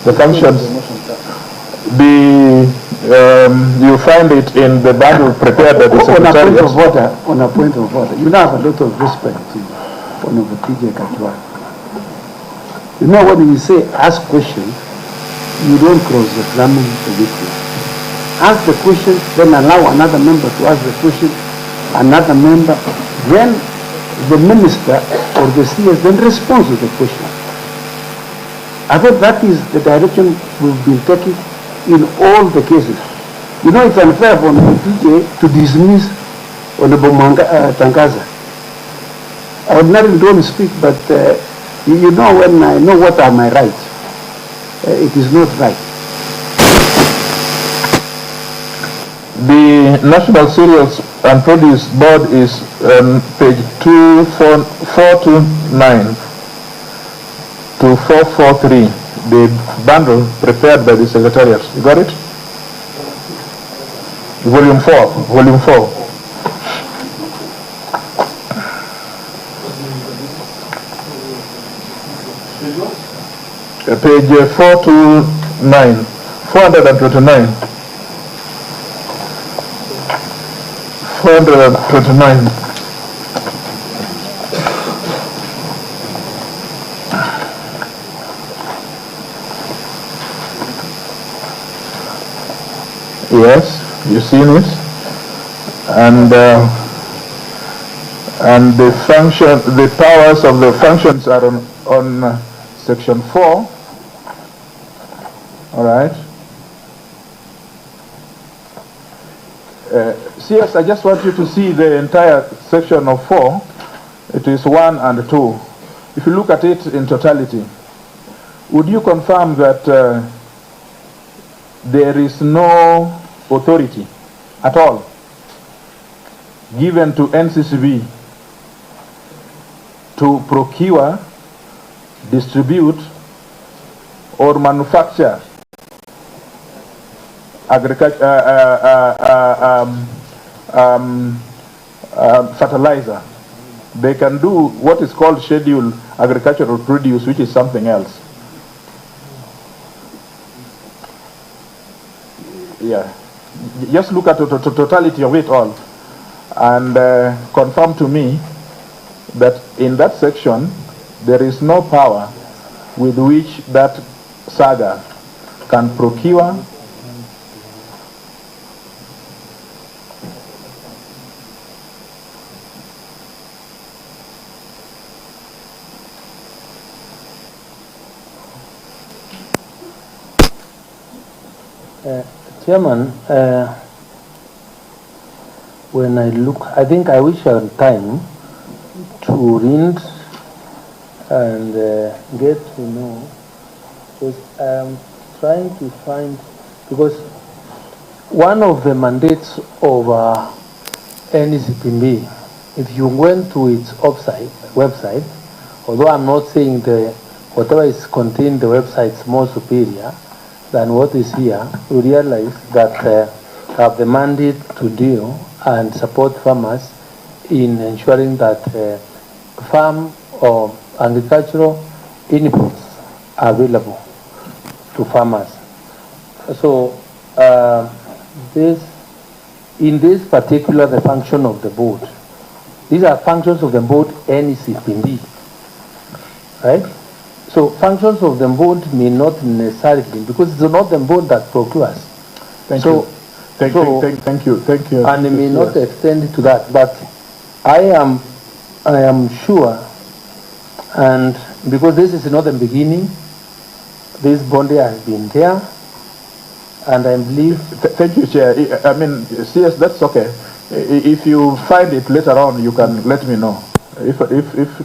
The functions. You find it in the bundle prepared by the Secretariat. On a point of order, you now have a lot of respect for Honorable TJ Kajwa. You know, when you say ask question, you don't cross-examine the witness. Ask the question, then allow another member to ask the question, another member, then the minister or the CS then responds to the question. I thought that is the direction we've been taking in all the cases. You know, it's unfair for the PJ to dismiss Honorable Tangaza. I ordinarily don't speak, but you know, when I know what are my rights, it is not right. The National Cereals and Produce Board is page 429 to 443, the bundle prepared by the Secretariat. You got it? Volume 4. Page 429, 429. 429. Yes, you've seen it, and the function, the powers of the functions are on section 4. All right. CS, I just want you to see the entire section of 4. It is 1 and 2. If you look at it in totality, would you confirm that there is no authority at all given to NCCB to procure, distribute, or manufacture fertilizer? They can do what is called scheduled agricultural produce, which is something else. yeah, just look at the totality of it all and confirm to me that in that section there is no power with which that saga can procure Chairman, when I look, I think I wish I had time to read and get to know, because I am trying to find, because one of the mandates of NCPB, if you went to its website, although I'm not saying whatever is contained in the website is more superior than what is here, you realize that have the mandate to deal and support farmers in ensuring that farm or agricultural inputs are available to farmers. So in this particular, the function of the board, these are functions of the board NCPB, right? So functions of the board may not necessarily, because it's not the board that procures. Thank you. Thank you. And it may not extend to that, but I am sure, and because this is not the beginning, this body has been there, and I believe. Thank you, Chair. I mean, yes, that's okay. If you find it later on, you can let me know. If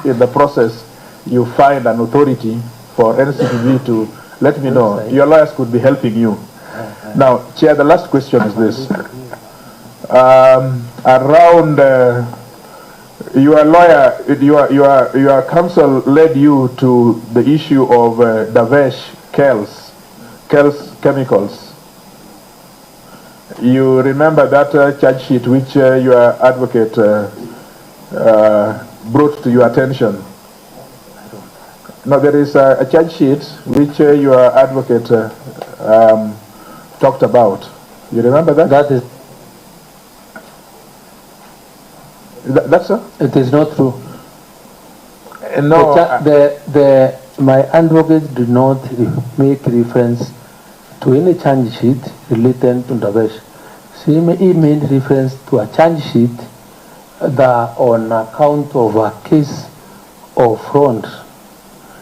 in the process you find an authority for NCPB to let me know, your lawyers could be helping you. Now, Chair, the last question is this. Around your lawyer, your counsel led you to the issue of Davesh Kells chemicals. You remember that charge sheet which your advocate brought to your attention? No, there is a charge sheet which your advocate talked about. You remember that? That is. That's so? It is not true. No. My advocate did not make reference to any charge sheet related to Davesh. He made reference to a charge sheet that on account of a case of fraud.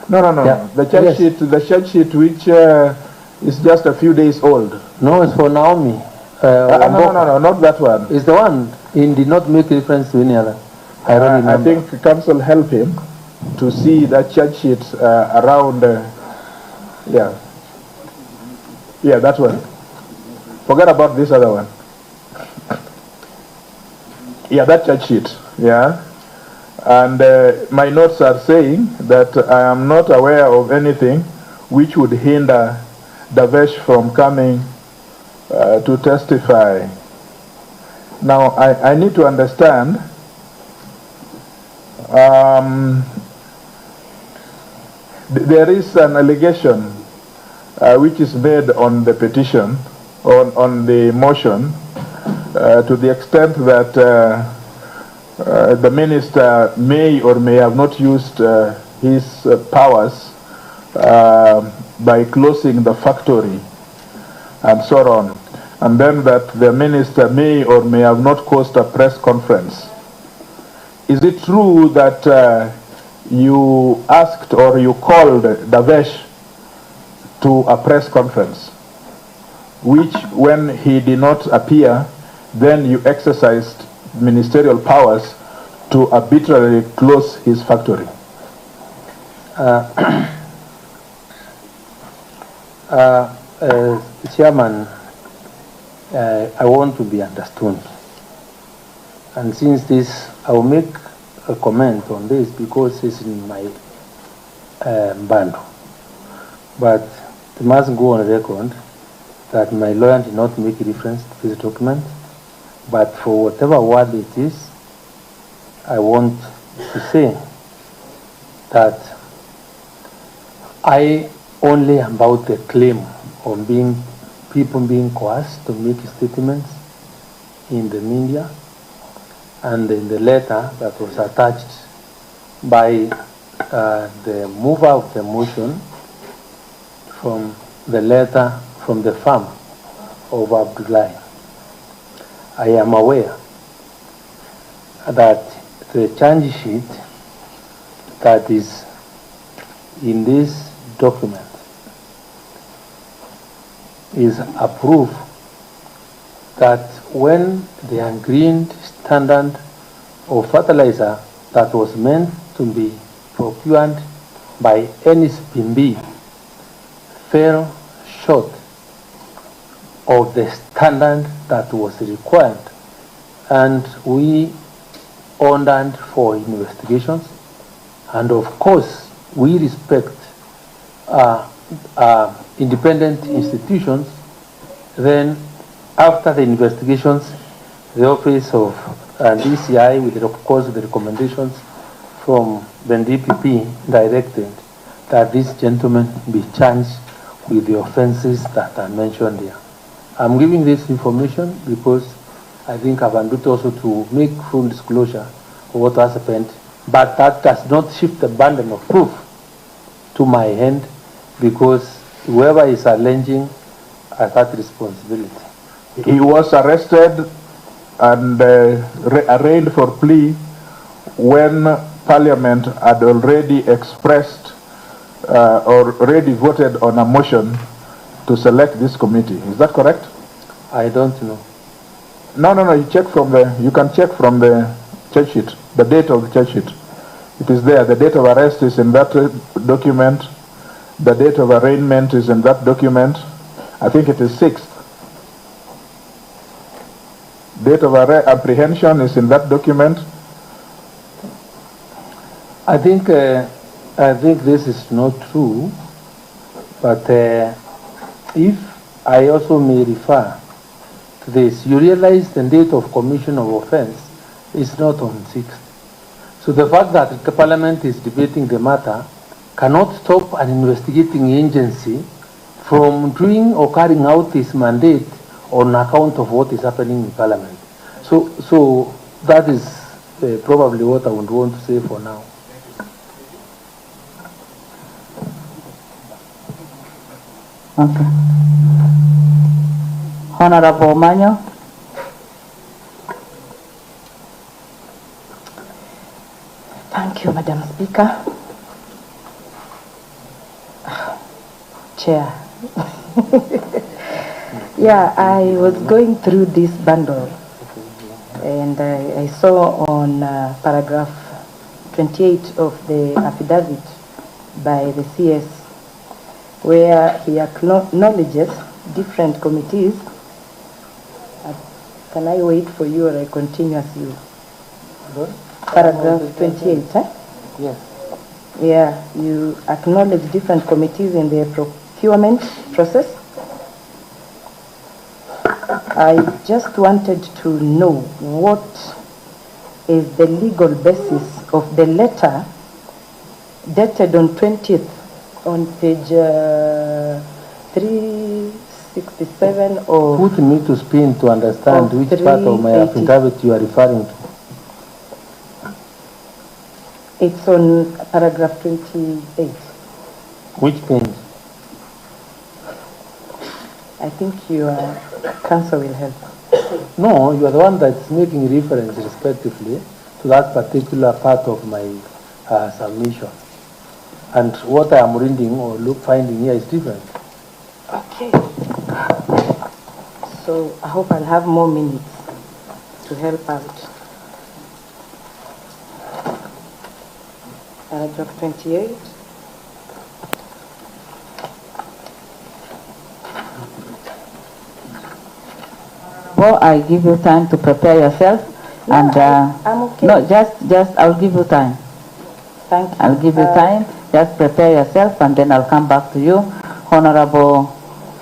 No. Yeah. The charge sheet which is just a few days old. No, it's for Naomi. No, not that one. It's the one. He did not make reference to any other. I don't remember. I think counsel helped him to see that charge sheet around. Yeah, that one. Forget about this other one. Yeah, that charge sheet. Yeah. And my notes are saying that I am not aware of anything which would hinder Davesh from coming to testify. Now, I need to understand there is an allegation which is made on the petition, on the motion, to the extent that the minister may or may have not used his powers by closing the factory and so on, and then that the minister may or may have not caused a press conference. Is it true that you asked or you called Davesh to a press conference, which when he did not appear, then you exercised ministerial powers to arbitrarily close his factory? Chairman, I want to be understood. And since this, I will make a comment on this because it's in my bundle. But it must go on record that my lawyer did not make reference to this document. But for whatever word it is, I want to say that I only about the claim of being people being coerced to make statements in the media, and in the letter that was attached by the mover of the motion from the letter from the farm of Abdullahi. I am aware that the charge sheet that is in this document is a proof that when the agreed standard of fertilizer that was meant to be procured by any SPMB fell short of the standard that was required, and we ordered for investigations, and of course we respect independent institutions. Then after the investigations, the office of DCI, with of course the recommendations from the DPP, directed that this gentleman be charged with the offenses that are mentioned here. I'm giving this information because I think I've undertaken also to make full disclosure of what has happened, but that does not shift the burden of proof to my hand, because whoever is alleging has that responsibility. He was arrested and arraigned for plea when Parliament had already expressed or already voted on a motion to select this committee. Is that correct? I don't know. No. You can check from the charge sheet, the date of the charge sheet. It is there. The date of arrest is in that document. The date of arraignment is in that document. I think it is 6th. Date of apprehension is in that document. I think this is not true, but if I also may refer to this, you realize the date of commission of offense is not on 6th. So the fact that the Parliament is debating the matter cannot stop an investigating agency from doing or carrying out its mandate on account of what is happening in Parliament. So that is probably what I would want to say for now. Okay. Honorable Manyo. Thank you, Madam Speaker. Chair. Yeah, I was going through this bundle and I saw on paragraph 28 of the affidavit by the CS where he acknowledges different committees. Can I wait for you or I continue as you? Paragraph 28, eh? Yes. Yeah, you acknowledge different committees in the procurement process. I just wanted to know what is the legal basis of the letter dated on 20th on page 367 of... Put me to spin to understand which part of my affidavit you are referring to. It's on paragraph 28. Which page? I think your counsel will help. No, you are the one that's making reference respectively to that particular part of my submission. And what I am reading or finding here is different. Okay. So I hope I'll have more minutes to help out. Paragraph 28. Well, I give you time to prepare yourself, No, and I'm okay. no, just I'll give you time. Thank you. I'll give you time. Just prepare yourself, and then I'll come back to you, Honorable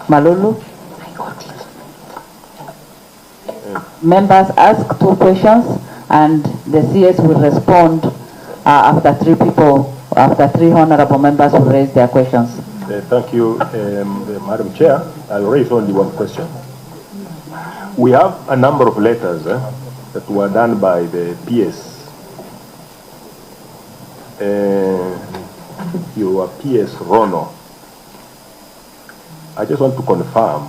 Malulu. I got it. Members ask 2 questions, and the CS will respond after 3 honorable members will raise their questions. Thank you, Madam Chair. I'll raise only one question. We have a number of letters that were done by the PS. Your PS Rono. I just want to confirm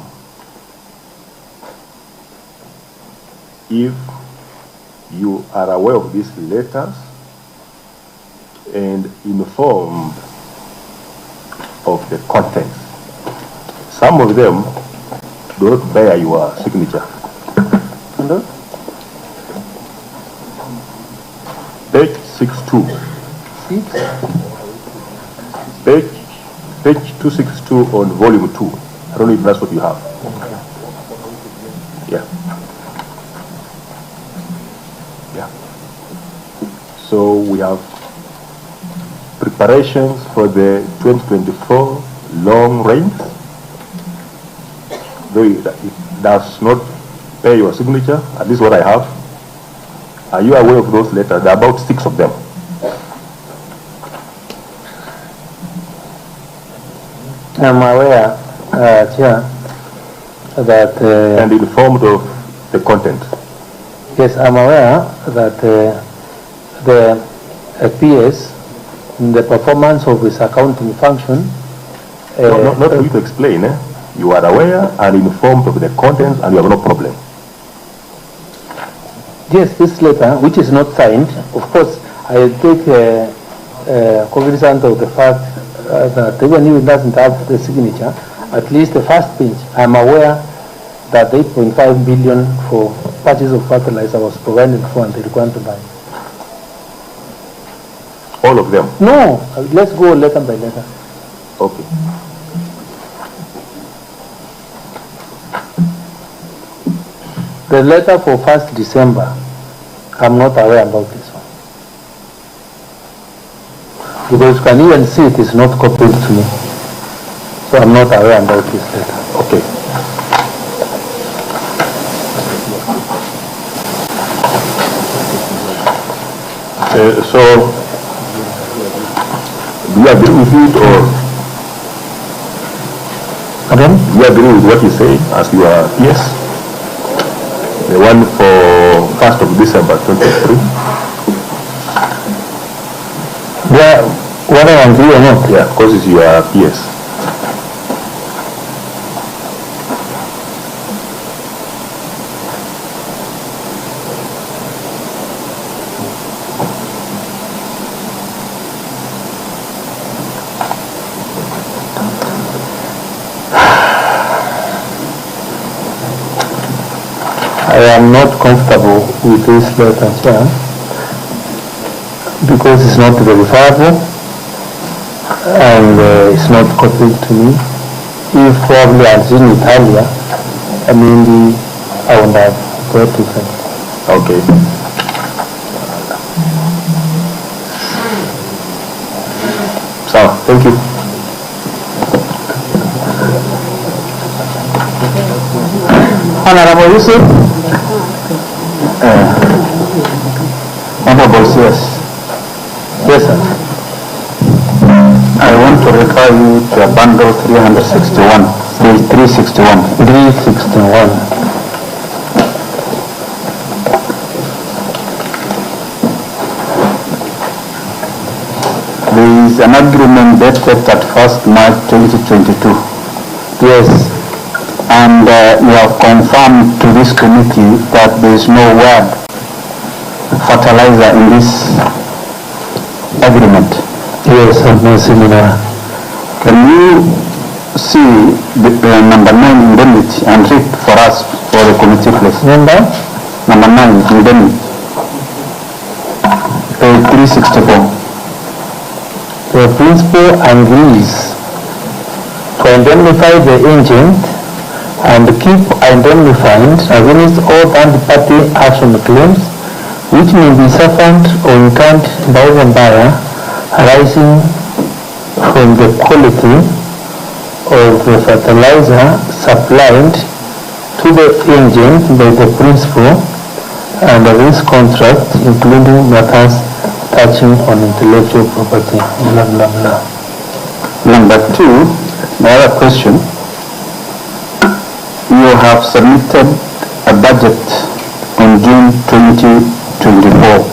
if you are aware of these letters and informed of the contents. Some of them do not bear your signature. Page 62. Page 262 on volume 2. I don't know if that's what you have. Yeah. Yeah. So we have preparations for the 2024 long range. Though it does not bear your signature, at least what I have. Are you aware of those letters? There are about 6 of them. I'm aware, Chair, that... and informed of the content. Yes, I'm aware that the PS, in the performance of its accounting function... not for you to explain, You are aware and informed of the contents and you have no problem. Yes, this letter, which is not signed, of course, I take cognizance of the fact that even if it doesn't have the signature, at least the first page, I'm aware that 8.5 billion for purchase of fertilizer was provided for and they required to buy. All of them? No, let's go letter by letter. Okay. The letter for 1st December, I'm not aware about this one. Because you can even see it is not copied to me. So I'm not aware about this letter. Okay. So, do you agree with it or? Again? Do you agree with what you say as you are PS? The one for 1st of December 2023? Yeah, whether I agree or not. Yeah, because it's your PS. I am not comfortable with this letter, Chair, because it's not verifiable and it's not copied to me. If probably I'd seen it earlier, I would have got different. Okay. So, thank you. Honorable Yusuf. Honorable CS. Yes, sir. I want to refer you to a bundle 361, page 361. 361. There is an agreement dated at 1st March 2022. Yes. And you have confirmed to this committee that there is no word fertilizer in this agreement. Yes, I've no similar. Can you see the number 9 indemnity and read for us for the committee, please? Number 9 indemnity. Page 364. The principal agrees to indemnify the agent and keep indemnified against all third-party action claims which may be suffered or incurred by the buyer arising from the quality of the fertilizer supplied to the agent by the principal under this contract, including matters touching on intellectual property, blah, blah, blah. Number two, the other question, you have submitted a budget on June 2024,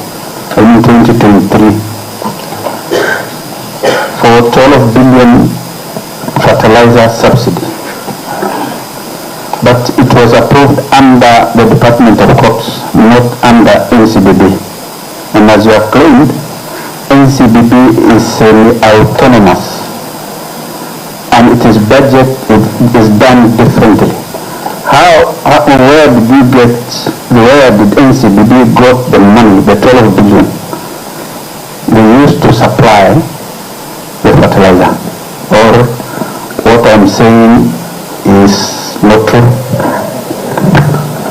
I mean 2023, for 12 billion fertilizer subsidy. But it was approved under the Department of Crops, not under NCBB. And as you have claimed, NCBB is semi-autonomous, and its budget is done differently. Where did NCBB got the money, the 12 billion they used to supply the fertilizer? Or what I'm saying is not true?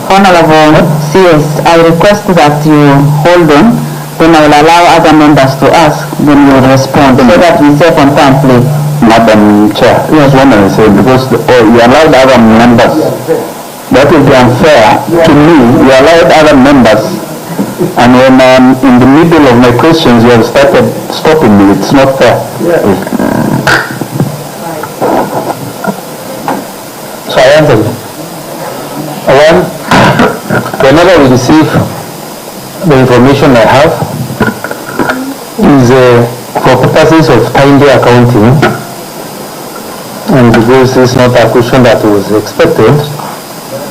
Honorable CS, I request that you hold on, then I will allow other members to ask, then you will respond, so that we save on time, please. Madam Chair, yes, one I say, because you allowed other members. That would be unfair to me. You allowed other members, and when I'm in the middle of my questions, you have started stopping me. It's not fair. So I answered. One, whenever we receive the information I have, is for purposes of timely accounting, and because it's not a question that was expected,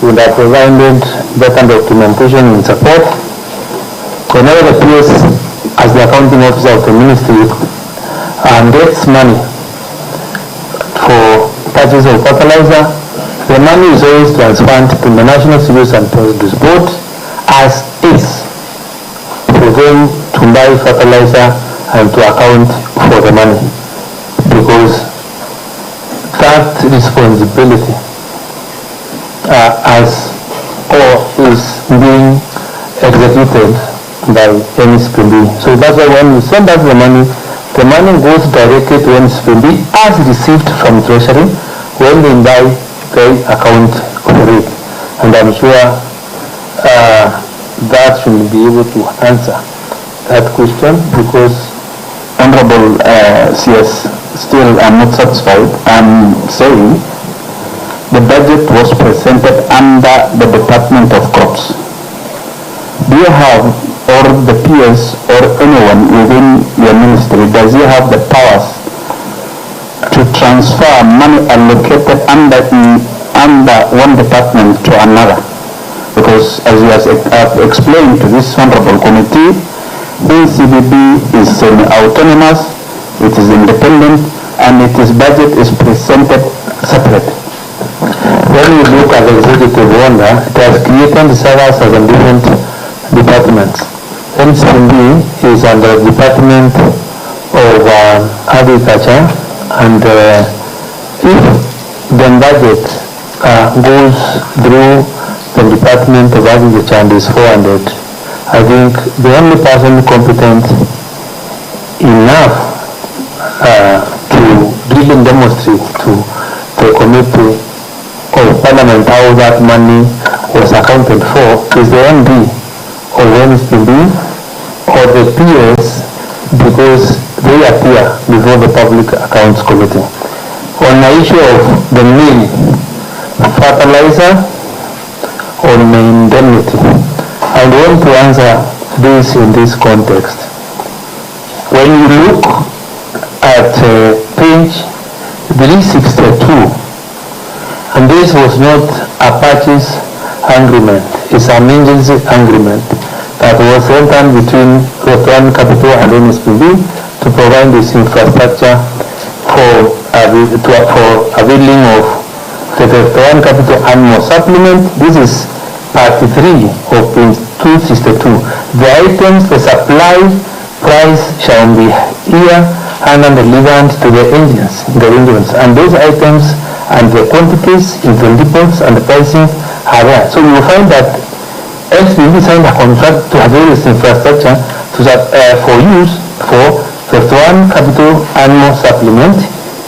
we would have provided better documentation in support. Whenever the PS, as the accounting officer of the ministry, gets money for purchase of fertilizer, the money is always transferred to the National Civils and Produce Board as is, for them to buy fertilizer and to account for the money, because that responsibility is being executed by NSPB. So that's why when we send us the money goes directly to NSPB as received from Treasury. When they buy, they account for it. And I'm sure that should be able to answer that question, because Honorable CS, still I'm not satisfied. I'm saying the budget was presented under the Department of Crops. Do you have, or the PS, or anyone within your ministry, does he have the powers to transfer money allocated under one department to another? Because as you have explained to this honorable committee, NCBB is semi-autonomous, it is independent, and its budget is presented separate. when you look at the executive order, it has created the service as a different departments. NCB is under the Department of Agriculture, and if the budget goes through the Department of Agriculture and is 400, I think the only person competent enough to really demonstrate to the committee of Parliament how that money was accounted for is the MD of NCB or the PS, because they appear before the Public Accounts Committee. On the issue of the meal, fertilizer, or indemnity, I want to answer this in this context. When you look at page 362, and this was not a purchase agreement, it's an agency agreement that was entered between Rotan Capital and NSPB to provide this infrastructure for availing of the Rotan Capital annual supplement. This is part 3 of page 262. The items, the supply price shall be here and delivered to the engines, and those items and the quantities in the depots and the pricing are there. So you will find that NSPB signed a contract to avail this infrastructure for use for the Rotan Capital annual supplement,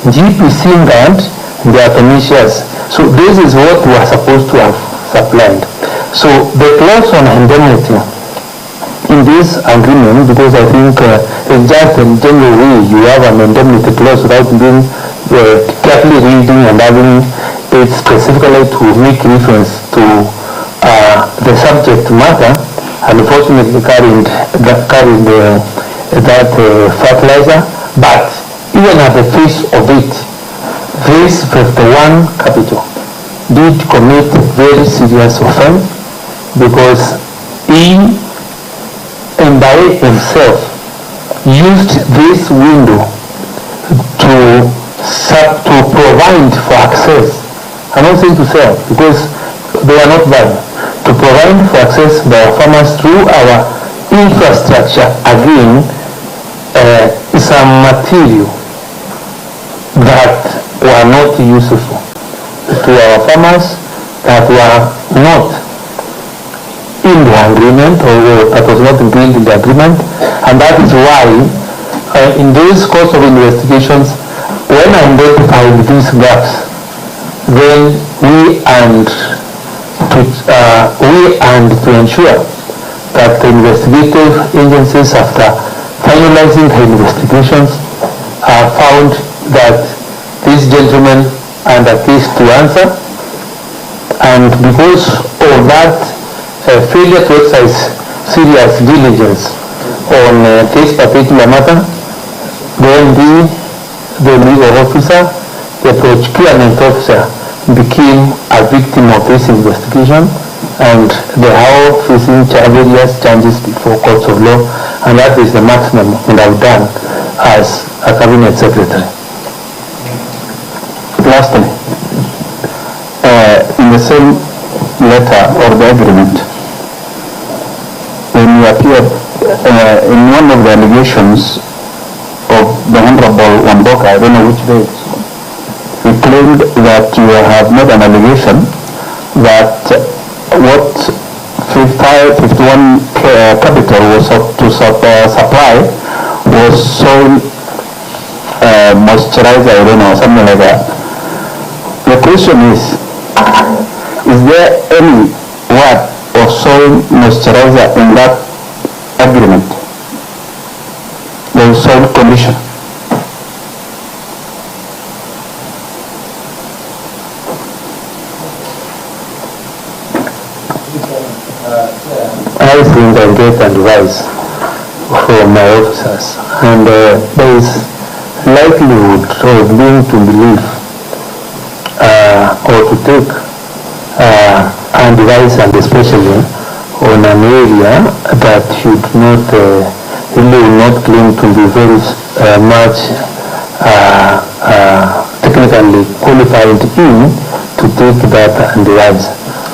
GPC grant, the Atomisias. So this is what we are supposed to have supplied. So the clause on indemnity in this agreement, because I think it's just in general way you have an indemnity clause without being carefully reading and having it specifically to make reference to the subject matter, unfortunately carried that fertilizer. But even at the face of it, this 51 capital did commit very serious offense, because he and by himself used this window to provide for access. I'm not saying to sell, because they are not buying. To provide for access by our farmers through our infrastructure, again, some material that were not useful to our farmers, that were not in the agreement, or that was not included in the agreement. And that is why in those course of investigations, when I identified these gaps, then we and to ensure that the investigative agencies, after finalizing the investigations, found that this gentleman and a case to answer, and because of that failure to exercise serious diligence on this particular matter, then the legal officer, the procurement officer, became a victim of this investigation, and they are facing various charges before courts of law, and that is the maximum that I've done as a cabinet secretary. Lastly, in the same letter or the agreement, when you appeared in one of the allegations of the Honorable Wamboka, I don't know which day, he claimed that you have made an allegation that what 51 capital was to supply was soil moisturizer, I don't know, something like that. The question is there any word of soil moisturizer in that agreement? The soil condition. I think I get advice from my officers, and there is likelihood of being to believe or to take advice, and especially on an area that should not really not claim to be very much technically qualified in to take that advice.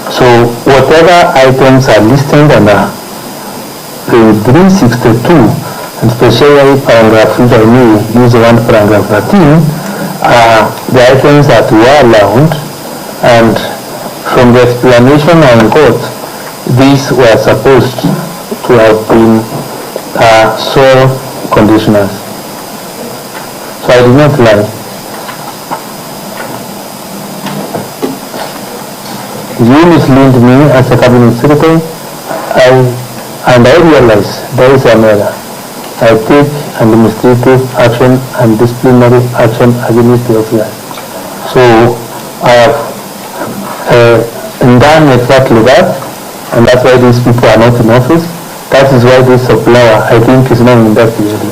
So whatever items are listed under 362, and especially paragraph, if I may use one paragraph 13, the items that were allowed, and from the explanation I got, these were supposed to have been soil conditioners. So I did not lie. You mislead me as a cabinet secretary, and I realize there is an error. I take administrative action and disciplinary action against the officer. So I have done exactly that, and that's why these people are not in office. That is why this supplier, I think, is not in that area.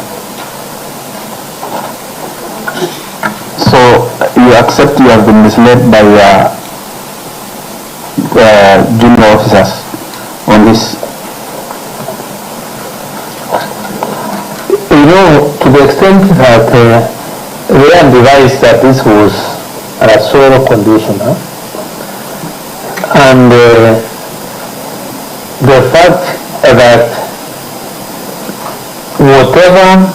So you accept you have been misled by junior officers on this? You know, to the extent that they advised that this was a soil conditioner, and the fact that whatever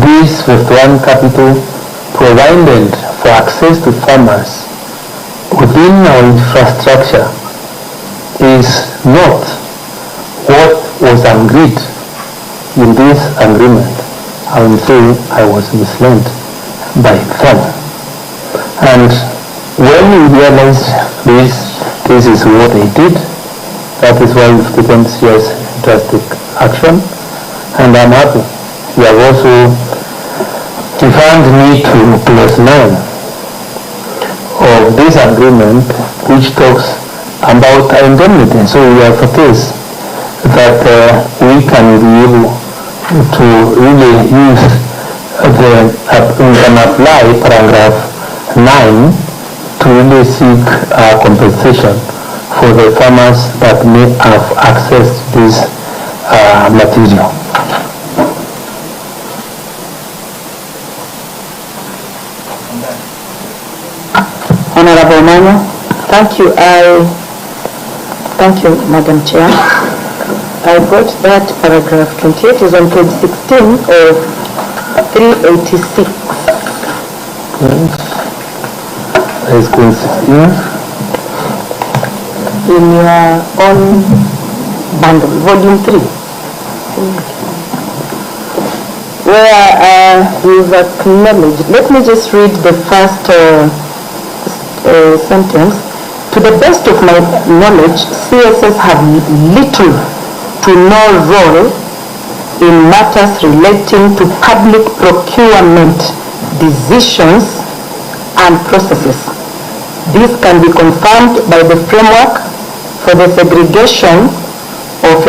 this 51 capital provided for access to farmers within our infrastructure is not what was agreed in this agreement, I will say I was misled by them. And when we realized this is what they did, that is why we've taken serious drastic action, and I'm happy. We have also defined me to clause 9 of this agreement, which talks about indemnity. So we have a case that we can be able to really use we can apply paragraph 9 to really seek compensation for the farmers that may have access to this material. Honorable Mano. Thank you. Thank you, Madam Chair. I got that paragraph 28 is on page 16 of 386. Is going 16. In your own bundle, volume 3, where we've acknowledged. Let me just read the first sentence. To the best of my knowledge, CSS have little to no role in matters relating to public procurement decisions and processes. This can be confirmed by the framework for the segregation of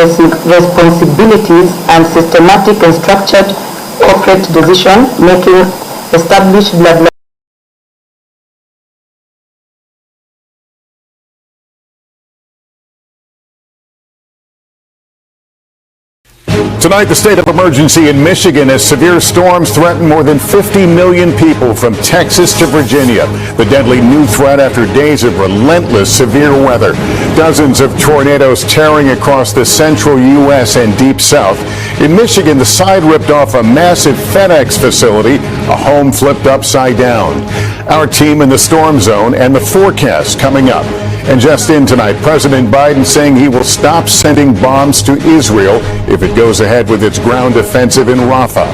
responsibilities and systematic and structured corporate decision making established blah. Tonight, the state of emergency in Michigan as severe storms threaten more than 50 million people from Texas to Virginia. The deadly new threat after days of relentless severe weather. Dozens of tornadoes tearing across the central U.S. and deep south. In Michigan, the side ripped off a massive FedEx facility, a home flipped upside down. Our team in the storm zone and the forecast coming up. And just in tonight, President Biden saying he will stop sending bombs to Israel if it goes ahead with its ground offensive in Rafah.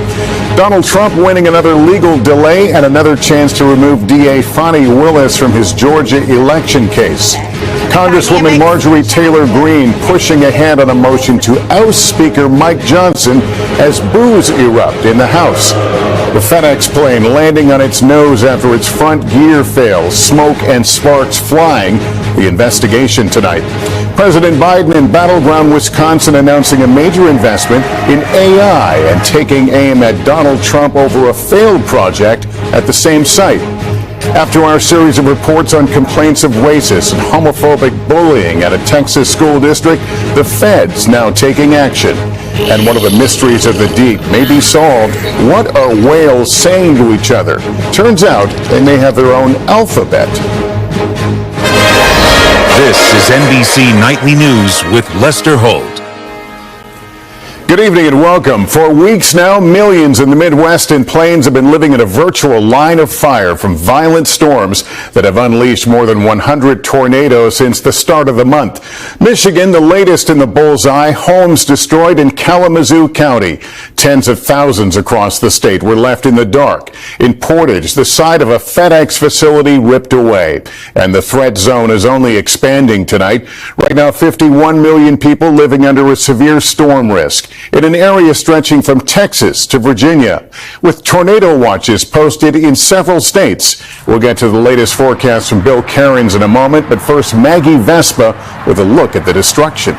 Donald Trump winning another legal delay and another chance to remove DA Fani Willis from his Georgia election case. Congresswoman Marjorie Taylor Greene pushing ahead on a motion to oust Speaker Mike Johnson as boos erupt in the House. The FedEx plane landing on its nose after its front gear fails, smoke and sparks flying. The investigation tonight. President Biden in battleground Wisconsin announcing a major investment in AI and taking aim at Donald Trump over a failed project at the same site. After our series of reports on complaints of racist and homophobic bullying at a Texas school district, the feds now taking action. And one of the mysteries of the deep may be solved. What are whales saying to each other? Turns out they may have their own alphabet. This is NBC Nightly News with Lester Holt. Good evening and welcome. For weeks now, millions in the Midwest and Plains have been living in a virtual line of fire from violent storms that have unleashed more than 100 tornadoes since the start of the month. Michigan, the latest in the bullseye, homes destroyed in Kalamazoo County. Tens of thousands across the state were left in the dark. In Portage, the side of a FedEx facility ripped away. And the threat zone is only expanding tonight. Right now, 51 million people living under a severe storm risk in an area stretching from Texas to Virginia, with tornado watches posted in several states. We'll get to the latest forecast from Bill Cairns in a moment, but first Maggie Vespa with a look at the destruction.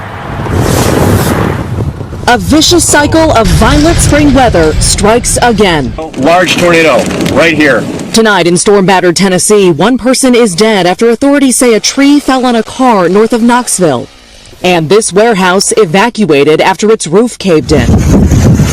A vicious cycle of violent spring weather strikes again. Large tornado right here. Tonight in storm-battered Tennessee, one person is dead after authorities say a tree fell on a car north of Knoxville. And this warehouse evacuated after its roof caved in.